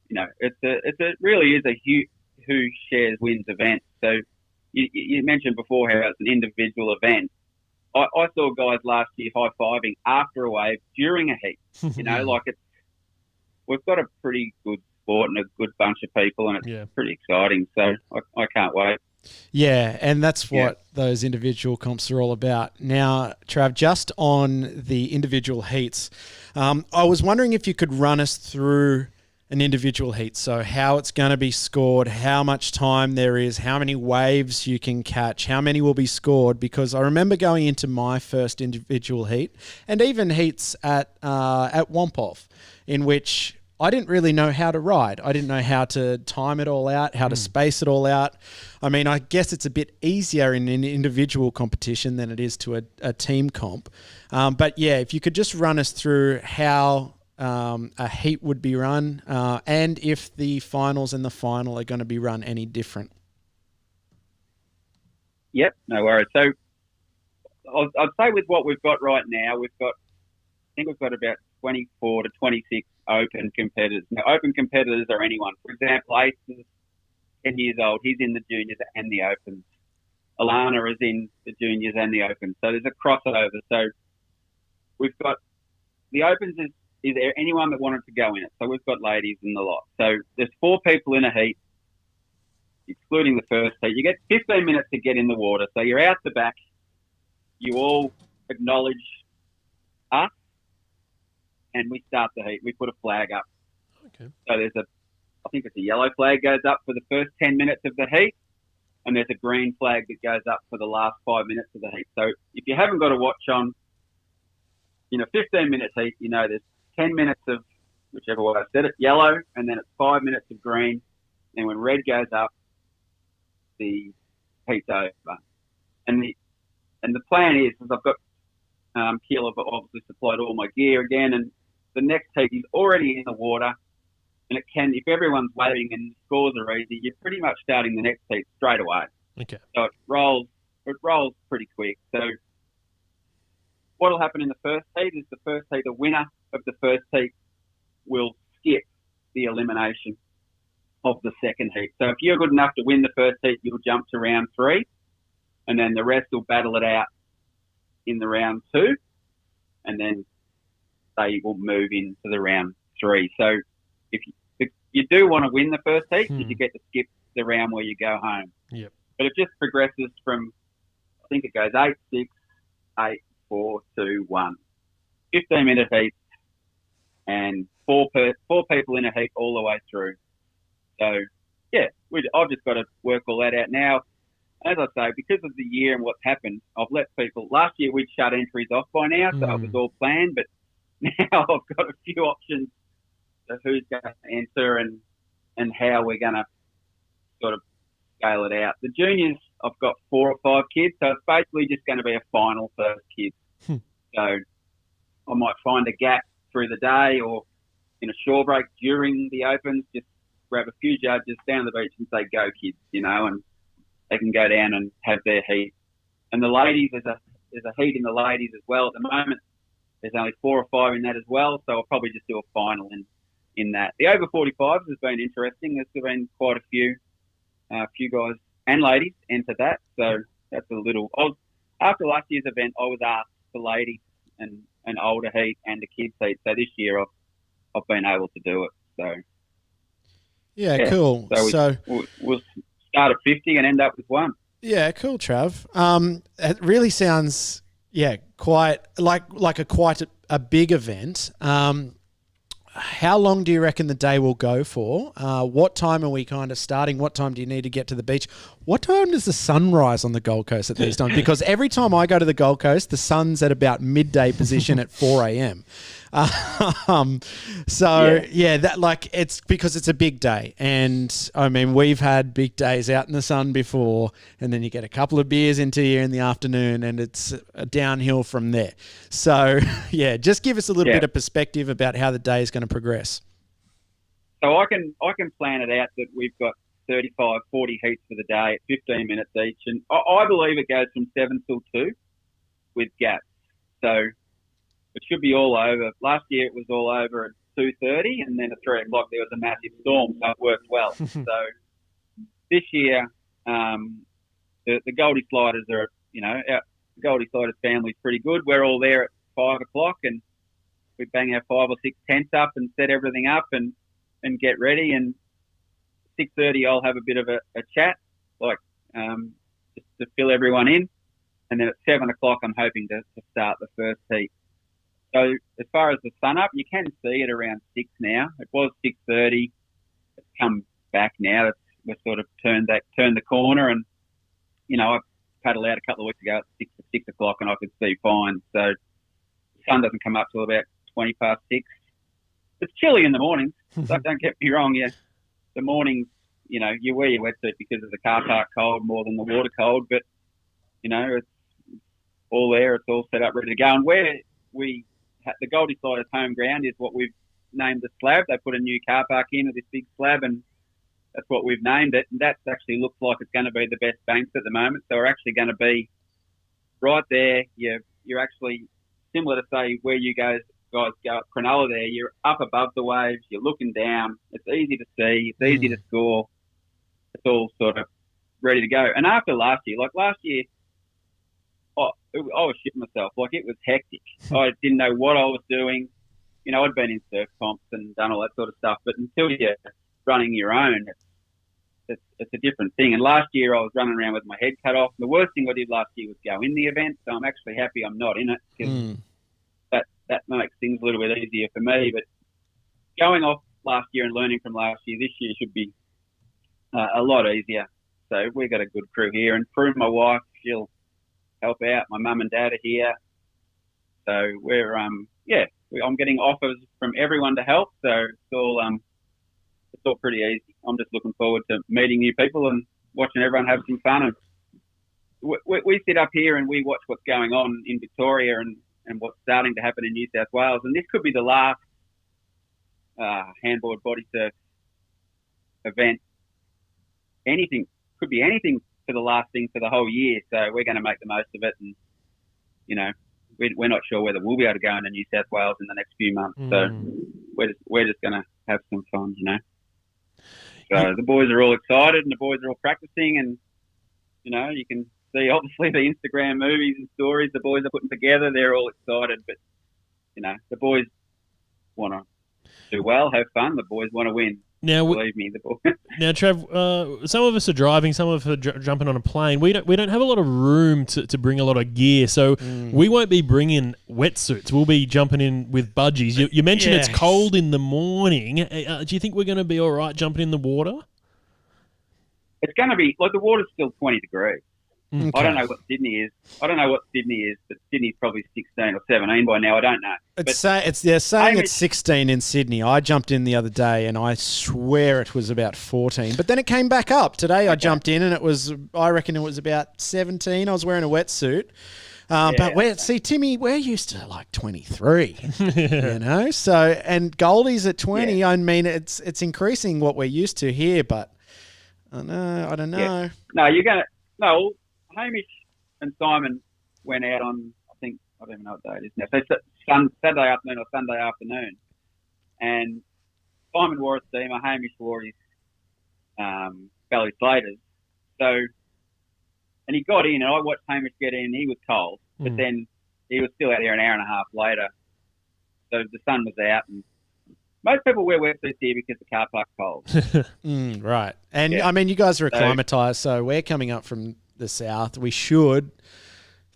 it really is a who shares wins event. So you mentioned before how it's an individual event. I saw guys last year high-fiving after a wave during a heat. We've got a pretty good sport and a good bunch of people, and it's pretty exciting. So I can't wait. Yeah, and that's what those individual comps are all about. Now, Trav, just on the individual heats, I was wondering if you could run us through an individual heat. So how it's going to be scored, how much time there is, how many waves you can catch, how many will be scored, because I remember going into my first individual heat and even heats at Wampov, in which I didn't really know how to ride. I didn't know how to time it all out, how to space it all out. I mean, I guess it's a bit easier in an individual competition than it is to a team comp. But yeah, if you could just run us through how a heat would be run, and if the finals and the final are going to be run any different. Yep, no worries. So I'd say with what we've got right now, I think we've got about 24 to 26 open competitors. Now, open competitors are anyone. For example, Ace is 10 years old. He's in the juniors and the opens. Alana is in the juniors and the opens. So there's a crossover. So we've got the opens is there anyone that wanted to go in it? So we've got ladies in the lot. So there's 4 people in a heat, excluding the first heat. You get 15 minutes to get in the water. So you're out the back. You all acknowledge us, and we start the heat. We put a flag up. Okay. So I think it's a yellow flag goes up for the first 10 minutes of the heat, and there's a green flag that goes up for the last 5 minutes of the heat. So if you haven't got a watch on, 15 minutes heat, there's 10 minutes of whichever way I said it, yellow, and then it's 5 minutes of green. And when red goes up, the heat's over. And the plan is I've got Kiel have obviously supplied all my gear again, and the next heat is already in the water. And it can, if everyone's waiting and scores are easy, you're pretty much starting the next heat straight away. Okay. So it rolls pretty quick. So what will happen in the first heat is the winner of the first heat will skip the elimination of the second heat. So if you're good enough to win the first heat, you'll jump to round 3, and then the rest will battle it out in the round 2, and then they will move into the round 3. So if you do want to win the first heat, you get to skip the round where you go home. Yep. But it just progresses from, I think it goes 8, 6, 8, 4, 2, 1. 15-minute heat, and four people in a heat all the way through. So, yeah, I've just got to work all that out now. As I say, because of the year and what's happened, I've let people... Last year, we'd shut entries off by now, so it was all planned. But now I've got a few options of who's going to enter and how we're going to sort of scale it out. The juniors, I've got 4 or 5 kids, so it's basically just going to be a final first kids. So I might find a gap through the day or in a shore break during the Opens, just grab a few judges down the beach and say, go kids, and they can go down and have their heat. And the ladies, there's a heat in the ladies as well. At the moment, there's only 4 or 5 in that as well, so I'll probably just do a final in that. The over 45s has been interesting. There's been quite a few guys and ladies enter that, so that's a little... After last year's event, I was asked for ladies and an older heat and a kids heat, so this year I've been able to do it. So yeah. Cool. So we'll start at 50 and end up with 1. Yeah, cool, Trav. It really sounds, quite like a big event. How long do you reckon the day will go for? What time are we kind of starting? What time do you need to get to the beach? What time does the sun rise on the Gold Coast at these times? Because every time I go to the Gold Coast, the sun's at about midday position at 4 a.m. It's because it's a big day. And I mean, we've had big days out in the sun before, and then you get a couple of beers into you in the afternoon and it's a downhill from there. So yeah, just give us a little bit of perspective about how the day is going to progress. So I can plan it out that we've got 35, 40 heats for the day at 15 minutes each. And I believe it goes from 7 till 2 with gaps. So it should be all over. Last year it was all over at 2:30, and then at 3 o'clock there was a massive storm, so it worked well. So this year, the Goldie Sliders are, the Goldie Sliders family's pretty good. We're all there at 5 o'clock, and we bang our 5 or 6 tents up and set everything up and get ready. And 6:30 I'll have a bit of a chat, just to fill everyone in. And then at 7 o'clock I'm hoping to start the first heat. So as far as the sun up, you can see it around 6 now. It was 6:30. It's come back now. We've sort of turned the corner, and I paddled out a couple of weeks ago at 6 o'clock, and I could see fine. So the sun doesn't come up till about 20 past 6. It's chilly in the mornings. So don't get me wrong. Yeah, the mornings, you wear your wetsuit because of the car park cold more than the water cold, but it's all there. It's all set up, ready to go. And where the Goldie Sliders home ground is what we've named the slab. They put a new car park in with this big slab, and that's what we've named it. And that actually looks like it's going to be the best banks at the moment. So we're actually going to be right there. You're actually similar to, say, where you guys go at Cronulla there. You're up above the waves. You're looking down. It's easy to see. It's easy to score. It's all sort of ready to go. And after last year, I was shitting myself. It was hectic. I didn't know what I was doing. I'd been in surf comps and done all that sort of stuff, but until you're running your own, it's a different thing. And last year I was running around with my head cut off. The worst thing I did last year was go in the event, so I'm actually happy I'm not in it, because that makes things a little bit easier for me. But going off last year and learning from last year, this year should be a lot easier. So we've got a good crew here, and Prue, my wife, she'll help out. My mum and dad are here. So we're, I'm getting offers from everyone to help. So it's all pretty easy. I'm just looking forward to meeting new people and watching everyone have some fun. And we sit up here and we watch what's going on in Victoria, and and what's starting to happen in New South Wales. And this could be the last handboard body surf event. Anything could be anything for the last thing for the whole year. So we're going to make the most of it. And, you know, we're not sure whether we'll be able to go into New South Wales in the next few months. So we're just going to have some fun, you know. So the boys are all excited and the boys are all practicing, and, you know, you can see obviously the Instagram movies and stories the boys are putting together. They're all excited, but, you know, the boys want to do well, have fun. The boys want to win. Now, believe me, the boys. Now, Trav, some of us are driving, some of us are jumping on a plane. We don't have a lot of room to bring a lot of gear, so we won't be bringing wetsuits. We'll be jumping in with budgies. You mentioned it's cold in the morning. Do you think we're going to be all right jumping in the water? It's going to be, like, the water's still 20 degrees. Okay. I don't know what Sydney is. But Sydney's probably 16 or 17 by now. I don't know. They're saying it's 16 in Sydney. I jumped in the other day and I swear it was about 14. But then it came back up. Today I jumped in and I reckon it was about 17. I was wearing a wetsuit. But Timmy, we're used to like 23, you know? So, and Goldie's at 20. Yeah. I mean, it's increasing what we're used to here, but I don't know. Yeah. No, Hamish and Simon went out on, I don't even know what day it is now. So Saturday afternoon or Sunday afternoon. And Simon wore a steamer, Hamish wore his belly slaters. So, and he got in, and I watched Hamish get in. He was cold, but then he was still out there an hour and a half later. So the sun was out, and most people wear wetsuits here because the car park's cold. Right. And, I mean, you guys are acclimatised, so we're coming up from the south. We should,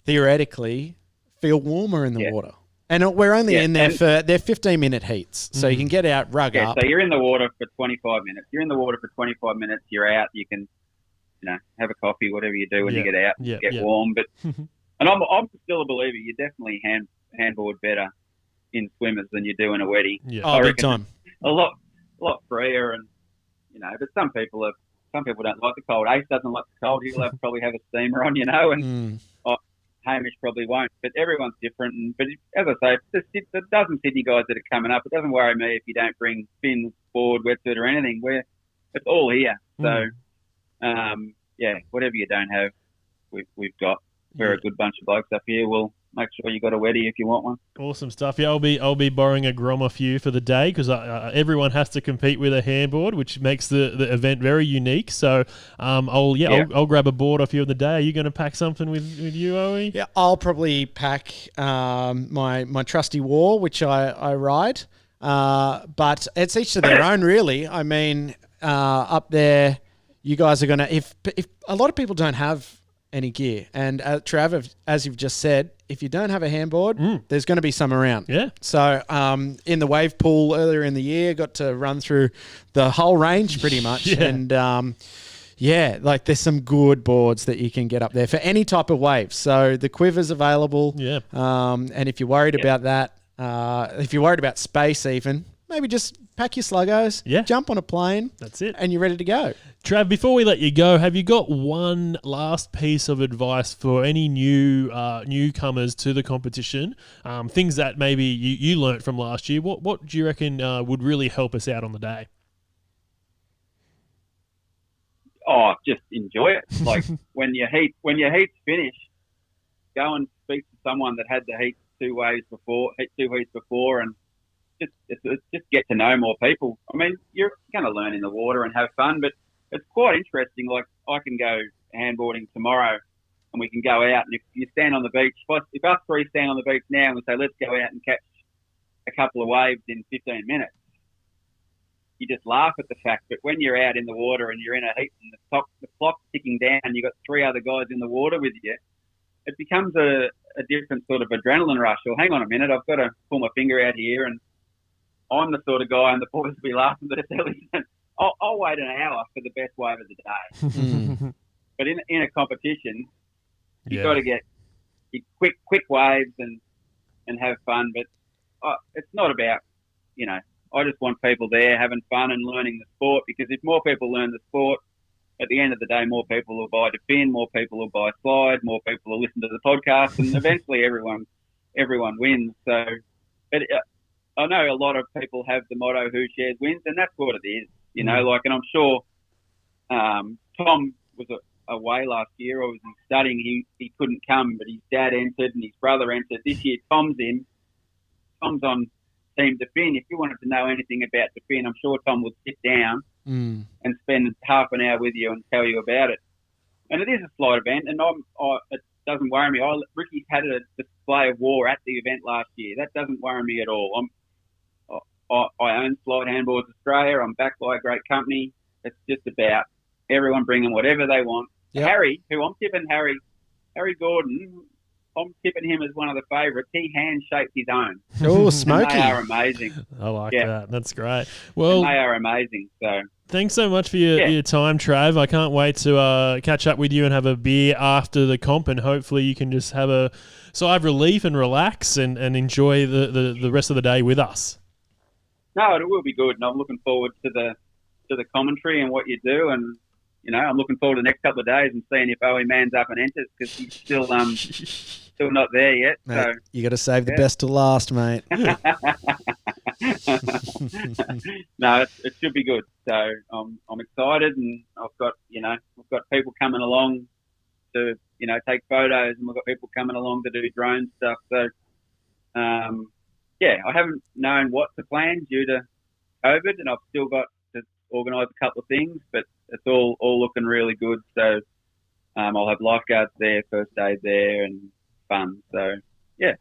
theoretically, feel warmer in the water. And we're only in there they're 15-minute heats, so you can get out, rug up. So you're in the water for 25 minutes. You're out. You can, you know, have a coffee, whatever you do when you get out, get warm. But and I'm still a believer. You definitely handboard better in swimmers than you do in a wetty. Yeah. Oh, big time. A lot freer, and, you know. But some people don't like the cold. Ace doesn't like the cold. He'll probably have a steamer on, you know, and Hamish probably won't. But everyone's different. But as I say, the dozen Sydney guys that are coming up, it doesn't worry me if you don't bring fins, board, wetsuit, or anything. It's all here. So, whatever you don't have, we've got. We're a good bunch of blokes up here. We'll make sure you got a wetty if you want one. Awesome stuff. Yeah, I'll be borrowing a Grom off you for the day, because everyone has to compete with a handboard, which makes the event very unique. So I'll grab a board off you on the day. Are you going to pack something with you, Owie? Yeah, I'll probably pack my trusty war, which I ride. But it's each to their own, really. I mean, up there, you guys are going to... If a lot of people don't have any gear. And Trav, as you've just said, if you don't have a handboard, there's going to be some around. Yeah. So in the wave pool earlier in the year, got to run through the whole range pretty much. And like there's some good boards that you can get up there for any type of wave. So the quiver's available. Yeah. And if you're worried about that, if you're worried about space even, maybe just pack your sluggos, jump on a plane. That's it. And you're ready to go. Trav, before we let you go, have you got one last piece of advice for any newcomers to the competition? Things that maybe you learnt from last year. What do you reckon would really help us out on the day? Oh, just enjoy it. Like when your heat's finished, go and speak to someone that had the heat two heats before, and just get to know more people. I mean, you're going to learn in the water and have fun, but it's quite interesting. Like, I can go handboarding tomorrow and we can go out, and if you stand on the beach, if us three stand on the beach now and we say, let's go out and catch a couple of waves in 15 minutes, you just laugh at the fact. But when you're out in the water and you're in a heat and the clock's ticking down and you've got three other guys in the water with you, it becomes a different sort of adrenaline rush. Or hang on a minute, I've got to pull my finger out here, and I'm the sort of guy, and the boys will be laughing at us. I'll wait an hour for the best wave of the day. But in a competition, you've got to get quick waves and have fun. But it's not about, you know, I just want people there having fun and learning the sport, because if more people learn the sport, at the end of the day, more people will buy Defin, more people will buy Slyde, more people will listen to the podcast, and eventually everyone everyone wins. So, but I know a lot of people have the motto "Who shares wins," and that's what it is. And I'm sure Tom was away last year, or was he studying? He couldn't come, but his dad entered and his brother entered. This year, Tom's in. Tom's on Team Defin. If you wanted to know anything about Defin, I'm sure Tom would sit down and spend half an hour with you and tell you about it. And it is a Slyde event, and it doesn't worry me. Ricky's had a display of war at the event last year. That doesn't worry me at all. I own Slyde Handboards Australia. I'm backed by a great company. It's just about everyone bringing whatever they want. Yep. Harry, who I'm tipping, Harry Gordon, I'm tipping him as one of the favourites. He hand-shaped his own. Oh, smoky. They are amazing. I like that. That's great. Well, and they are amazing. So thanks so much for your time, Trav. I can't wait to catch up with you and have a beer after the comp, and hopefully you can just have a sigh of relief and relax and enjoy the rest of the day with us. No, it will be good, and I'm looking forward to the commentary and what you do, and I'm looking forward to the next couple of days and seeing if Owie Man's up and enters, because he's still not there yet. Mate, so you got to save the best to last, mate. No, it should be good. So I'm excited, and I've got people coming along to take photos, and we've got people coming along to do drone stuff. So I haven't known what to plan due to COVID, and I've still got to organise a couple of things, but it's all looking really good. So I'll have lifeguards there, first aid there, and fun. So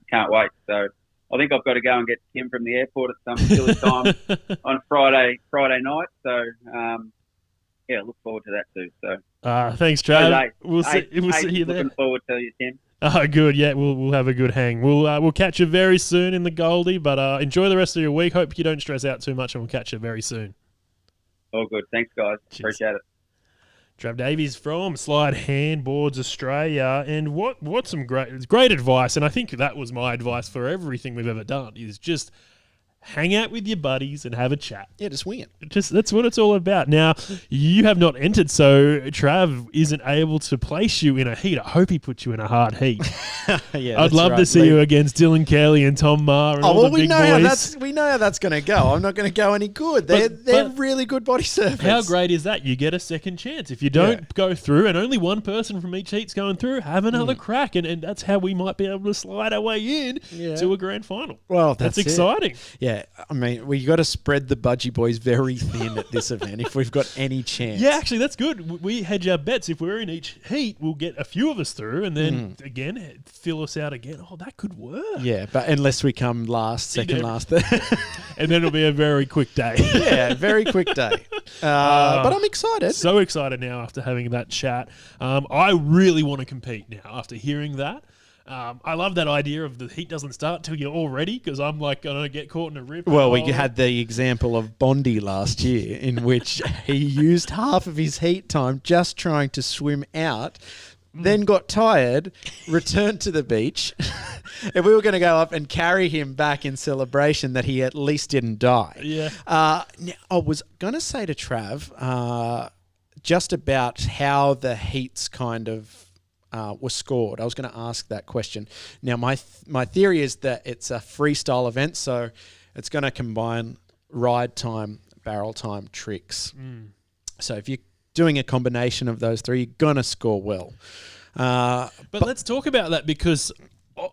can't wait. So I think I've got to go and get Tim from the airport at some silly time on Friday night. So look forward to that too. So thanks, Trav. We'll see you there. Looking forward to you, Tim. Oh, good. Yeah, we'll have a good hang. We'll catch you very soon in the Goldie, but enjoy the rest of your week. Hope you don't stress out too much, and we'll catch you very soon. All good. Thanks, guys. Cheers. Appreciate it. Trav Davies from Slyde Handboards Australia, and what some great advice, and I think that was my advice for everything we've ever done, is just hang out with your buddies and have a chat. Yeah, just wing it. That's what it's all about. Now, you have not entered, so Trav isn't able to place you in a heat. I hope he puts you in a hard heat. I'd love to see you against Dylan Kelly and Tom Maher and all the big boys. We know how that's going to go. I'm not going to go any good. They're really good body surfers. How great is that? You get a second chance. If you don't go through, and only one person from each heat's going through, have another crack, and that's how we might be able to slide our way in to a grand final. Well, that's exciting. Yeah, I mean, we got to spread the budgie boys very thin at this event if we've got any chance. Yeah, actually, that's good. We hedge our bets. If we're in each heat, we'll get a few of us through, and then again fill us out again. Oh, that could work. Yeah, but unless we come second last, and then it'll be a very quick day. Yeah, very quick day. But I'm excited. So excited now after having that chat. I really want to compete now after hearing that. I love that idea of the heat doesn't start till you're all ready, because I'm like going to get caught in a rip. Well, we had the example of Bondi last year in which he used half of his heat time just trying to swim out, then got tired, returned to the beach, and we were going to go up and carry him back in celebration that he at least didn't die. Yeah. Now, I was going to say to Trav just about how the heats kind of were scored. I was going to ask that question. Now, my theory is that it's a freestyle event, so it's going to combine ride time, barrel time, tricks. So if you're doing a combination of those three, you're going to score well. But let's talk about that, because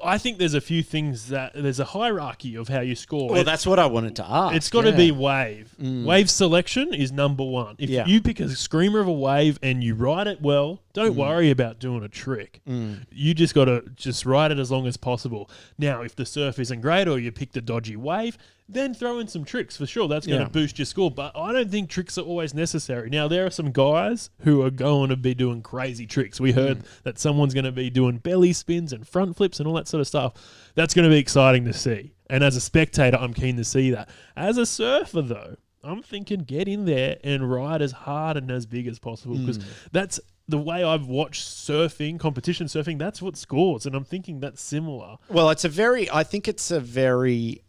I think there's a few things that there's a hierarchy of how you score. Well, that's what I wanted to ask. It's got to be wave. Wave selection is number one. If you pick a screamer of a wave and you ride it well, don't worry about doing a trick. You just got to ride it as long as possible. Now, if the surf isn't great or you picked a dodgy wave, then throw in some tricks for sure. That's going to boost your score. But I don't think tricks are always necessary. Now, there are some guys who are going to be doing crazy tricks. We heard that someone's going to be doing belly spins and front flips and all that sort of stuff. That's going to be exciting to see. And as a spectator, I'm keen to see that. As a surfer, though, I'm thinking get in there and ride as hard and as big as possible, because that's the way I've watched surfing, competition surfing. That's what scores. And I'm thinking that's similar. Well, I think it's a very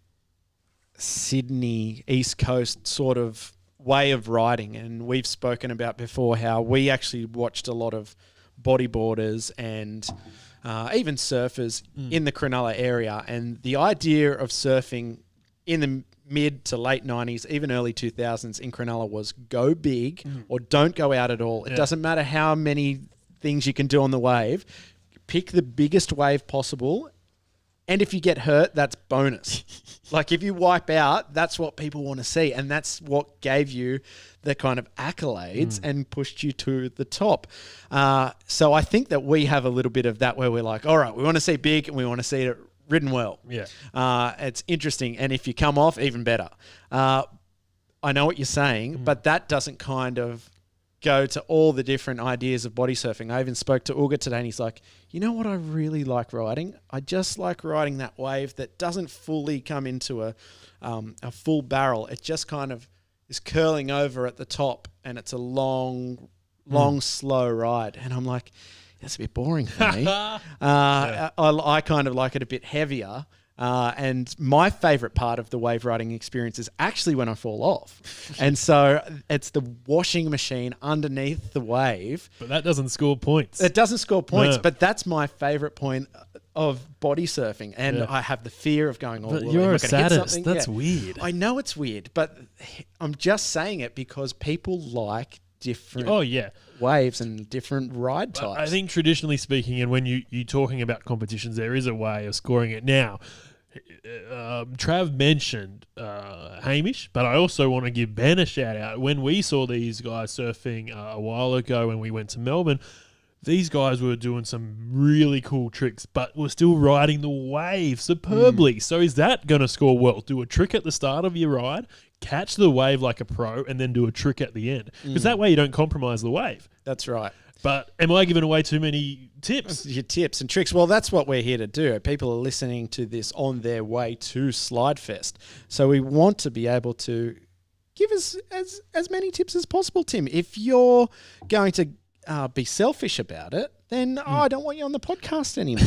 Sydney East Coast sort of way of riding, and we've spoken about before how we actually watched a lot of bodyboarders and even surfers in the Cronulla area. And the idea of surfing in the mid to late 90s, even early 2000s in Cronulla was go big or don't go out at all. It doesn't matter how many things you can do on the wave. Pick the biggest wave possible. And if you get hurt, that's bonus. Like if you wipe out, that's what people want to see. And that's what gave you the kind of accolades and pushed you to the top. So I think that we have a little bit of that where we're like, all right, we want to see big and we want to see it ridden well. Yeah. It's interesting. And if you come off, even better. I know what you're saying, but that doesn't kind of go to all the different ideas of body surfing. I even spoke to Uga today and he's like, you know what I really like riding? I just like riding that wave that doesn't fully come into a full barrel. It just kind of is curling over at the top and it's a long, slow ride. And I'm like, that's a bit boring for me. I kind of like it a bit heavier. And my favorite part of the wave riding experience is actually when I fall off. And so it's the washing machine underneath the wave. But that doesn't score points. It doesn't score points, but that's my favorite point of body surfing. And I have the fear of going all the way. You're a sadist. That's weird. I know it's weird, but I'm just saying it because people like different waves and different ride types. I think traditionally speaking, and when you're talking about competitions, there is a way of scoring it. Now, Trav mentioned Hamish, but I also want to give Ben a shout out. When we saw these guys surfing a while ago when we went to Melbourne, these guys were doing some really cool tricks, but were still riding the wave superbly. So is that going to score well? Do a trick at the start of your ride, catch the wave like a pro, and then do a trick at the end. Because that way you don't compromise the wave. That's right. But am I giving away too many tips? Your tips and tricks. Well, that's what we're here to do. People are listening to this on their way to Slyde Fest. So we want to be able to give us as many tips as possible, Tim. If you're going to be selfish about it, then I don't want you on the podcast anymore.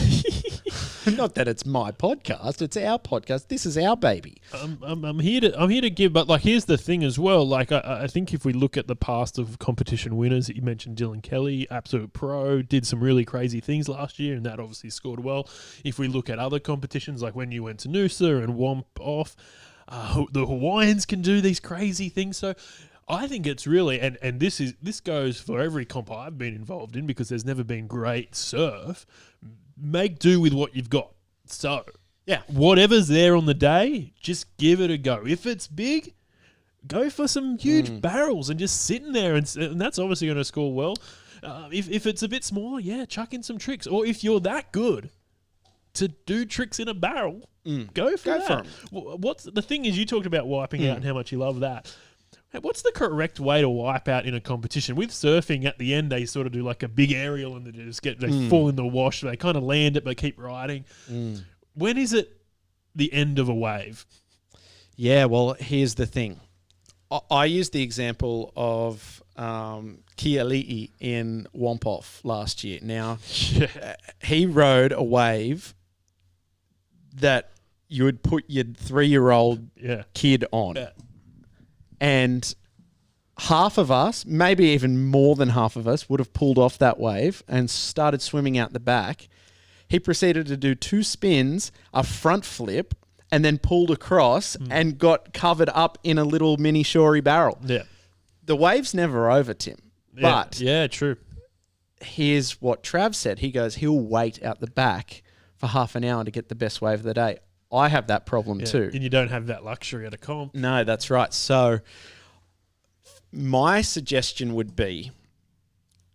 Not that it's my podcast; it's our podcast. This is our baby. I'm here to give, but like here's the thing as well. Like I think if we look at the past of competition winners, you mentioned Dylan Kelly, absolute pro, did some really crazy things last year, and that obviously scored well. If we look at other competitions, like when you went to Noosa and Womp off, the Hawaiians can do these crazy things. So I think it's really, and this goes for every comp I've been involved in because there's never been great surf. Make do with what you've got. So, whatever's there on the day, just give it a go. If it's big, go for some huge barrels and just sitting there, and that's obviously going to score well. If it's a bit smaller, chuck in some tricks. Or if you're that good to do tricks in a barrel, go for that. What's the thing is, you talked about wiping out and how much you love that. What's the correct way to wipe out in a competition? With surfing, at the end, they sort of do like a big aerial and they fall in the wash. They kind of land it but keep riding. When is it the end of a wave? Yeah, well, here's the thing. I used the example of Kiali'i in Wompoff last year. Now, he rode a wave that you would put your 3-year-old kid on. Yeah. And half of us, maybe even more than half of us, would have pulled off that wave and started swimming out the back. He proceeded to do 2 spins, a front flip, and then pulled across and got covered up in a little mini shory barrel. Yeah. The wave's never over, Tim. But true. Here's what Trav said. He goes, he'll wait out the back for half an hour to get the best wave of the day. I have that problem too. And you don't have that luxury at a comp. No, that's right. So my suggestion would be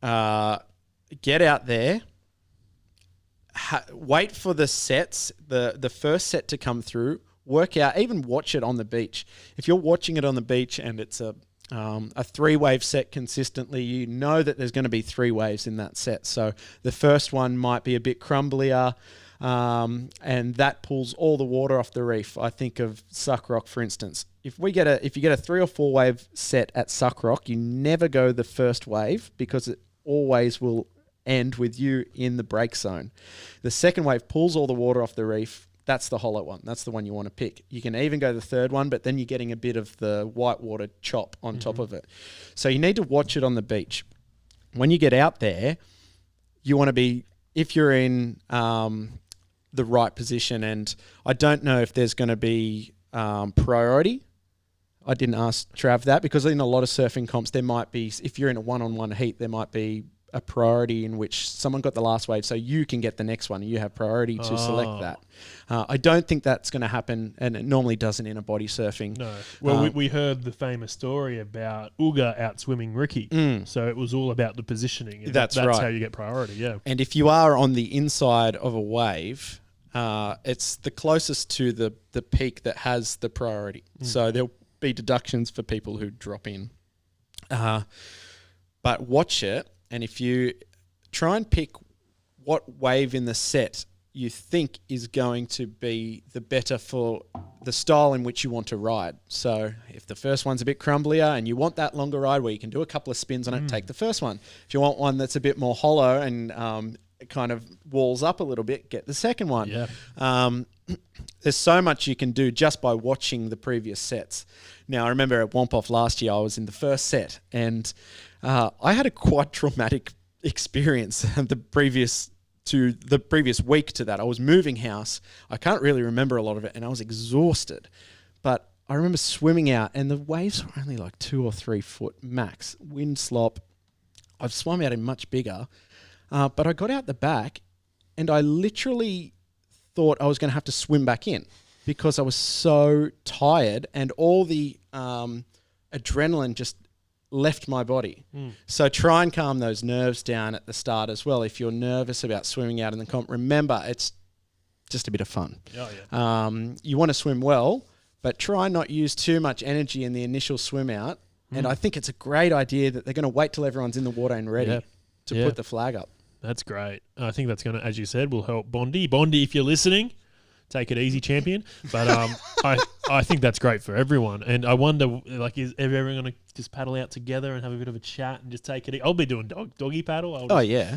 get out there, wait for the sets, the first set to come through, work out, even watch it on the beach. If you're watching it on the beach and it's a 3-wave set consistently, you know that there's going to be 3 waves in that set. So the first one might be a bit crumblier, and that pulls all the water off the reef. I think of Suck Rock, for instance. If you get a 3 or 4 wave set at Suck Rock, you never go the first wave because it always will end with you in the break zone. The second wave pulls all the water off the reef. That's the hollow one. That's the one you want to pick. You can even go the third one, but then you're getting a bit of the white water chop on top of it. So you need to watch it on the beach. When you get out there, you want to be if you're in the right position, and I don't know if there's going to be priority. I didn't ask Trav that because in a lot of surfing comps, there might be, if you're in a one-on-one heat, there might be a priority in which someone got the last wave, so you can get the next one. You have priority to select that. I don't think that's going to happen, and it normally doesn't in a body surfing. No. Well, we heard the famous story about Uga outswimming Ricky. So it was all about the positioning. And That's right. That's how you get priority, yeah. And if you are on the inside of a wave, it's the closest to the peak that has the priority. So there'll be deductions for people who drop in. But watch it, and if you try and pick what wave in the set you think is going to be the better for the style in which you want to ride. So if the first one's a bit crumblier and you want that longer ride where you can do a couple of spins on it, take the first one. If you want one that's a bit more hollow and it kind of walls up a little bit, get the second one. Yeah. There's so much you can do just by watching the previous sets. Now, I remember at Wompoff last year, I was in the first set, and I had a quite traumatic experience the previous week to that. I was moving house. I can't really remember a lot of it, and I was exhausted. But I remember swimming out, and the waves were only like 2 or 3 foot max. Wind slop. I've swum out in much bigger. But I got out the back, and I literally thought I was going to have to swim back in because I was so tired, and all the adrenaline just left my body. So try and calm those nerves down at the start as well. If you're nervous about swimming out in the comp, remember it's just a bit of fun. Oh, yeah. You want to swim well, but try not use too much energy in the initial swim out. And I think it's a great idea that they're going to wait till everyone's in the water and ready to put the flag up. That's great. I think that's going to, as you said, will help Bondi. Bondi, if you're listening, take it easy, champion. But I think that's great for everyone. And I wonder, like, is everyone going to just paddle out together and have a bit of a chat and just take it? I'll be doing doggy paddle. I'll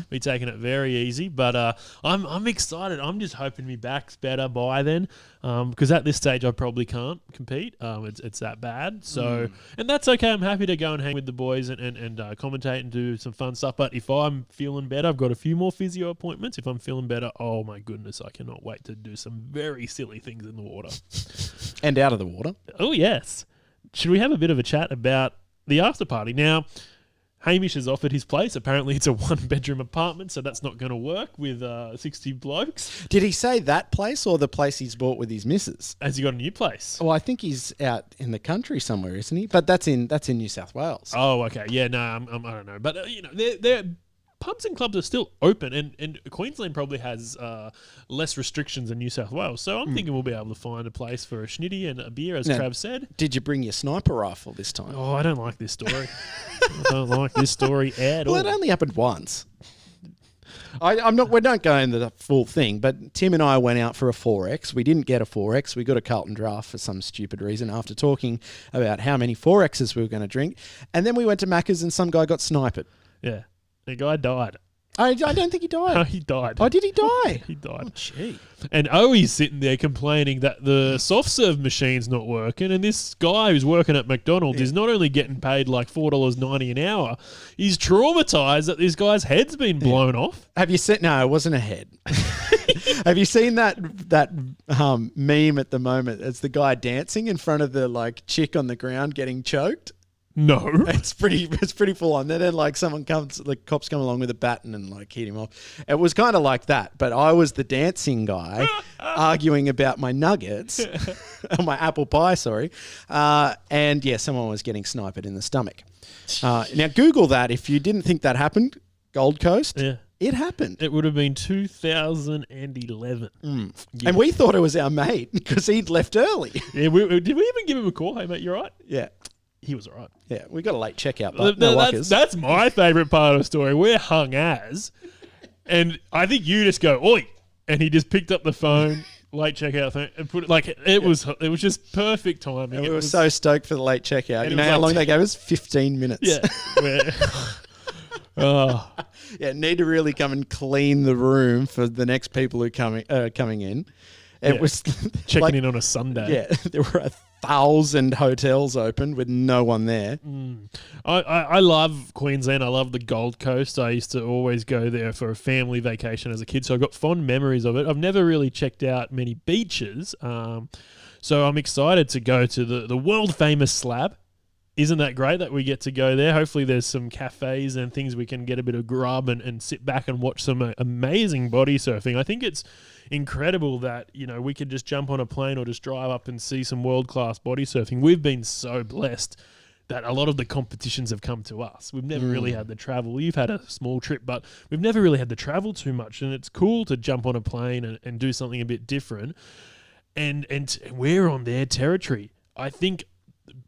be taking it very easy. But I'm excited. I'm just hoping my back's better by then, because at this stage I probably can't compete. It's that bad. So and that's okay. I'm happy to go and hang with the boys and commentate and do some fun stuff. But if I'm feeling better, I've got a few more physio appointments. If I'm feeling better, oh my goodness, I cannot wait to do some very silly things in the water. And out of the water. Oh, yes. Should we have a bit of a chat about the after party? Now, Hamish has offered his place. Apparently, it's a 1-bedroom apartment, so that's not going to work with 60 blokes. Did he say that place or the place he's bought with his missus? Has he got a new place? Well, I think he's out in the country somewhere, isn't he? But that's in New South Wales. Oh, okay. Yeah, no, I don't know. But, they're pubs and clubs are still open, and Queensland probably has less restrictions than New South Wales. So I'm thinking we'll be able to find a place for a schnitty and a beer, as Trav said. Did you bring your sniper rifle this time? Oh, I don't like this story. I don't like this story at all. Well, it only happened once. We're not going the full thing, but Tim and I went out for a 4X. We didn't get a 4X. We got a Carlton draft for some stupid reason after talking about how many 4Xs we were going to drink. And then we went to Macca's and some guy got sniped. Yeah. The guy died. I don't think he died. No, he died. Oh, did he die? He died. Oh, gee. And Owi's sitting there complaining that the soft serve machine's not working, and this guy who's working at McDonald's is not only getting paid like $4.90 an hour, he's traumatised that this guy's head's been blown off. Have you seen? No, it wasn't a head. Have you seen that meme at the moment? It's the guy dancing in front of the chick on the ground getting choked. No, it's pretty full on. Then someone comes, the cops come along with a baton and hit him off. It was kind of like that, but I was the dancing guy arguing about my nuggets, my apple pie, sorry. And yeah, someone was getting sniped in the stomach. Now Google that if you didn't think that happened. Gold Coast. Yeah. It happened. It would have been 2011. Yeah. And we thought it was our mate because he'd left early. Yeah, did we even give him a call? Hey, mate, you all right? Yeah. He was all right. Yeah, we got a late checkout, but no workers. That's my favourite part of the story. We're hung as, and I think you just go, oi, and he just picked up the phone, late checkout thing, and put it, it was just perfect timing. We were so stoked for the late checkout. You know how long they gave us? 15 minutes. Yeah. Yeah, need to really come and clean the room for the next people who coming in. It was checking in on a Sunday. Yeah, there were 1,000 hotels open with no one there. I love Queensland. I love the Gold Coast. I used to always go there for a family vacation as a kid, so I've got fond memories of it. I've never really checked out many beaches, so I'm excited to go to the world-famous Slab. Isn't that great that we get to go there? Hopefully there's some cafes and things we can get a bit of grub and sit back and watch some amazing body surfing. I think it's incredible that, we could just jump on a plane or just drive up and see some world-class body surfing. We've been so blessed that a lot of the competitions have come to us. We've never really had the travel. You've had a small trip, but we've never really had the travel too much, and it's cool to jump on a plane and do something a bit different. And we're on their territory. I think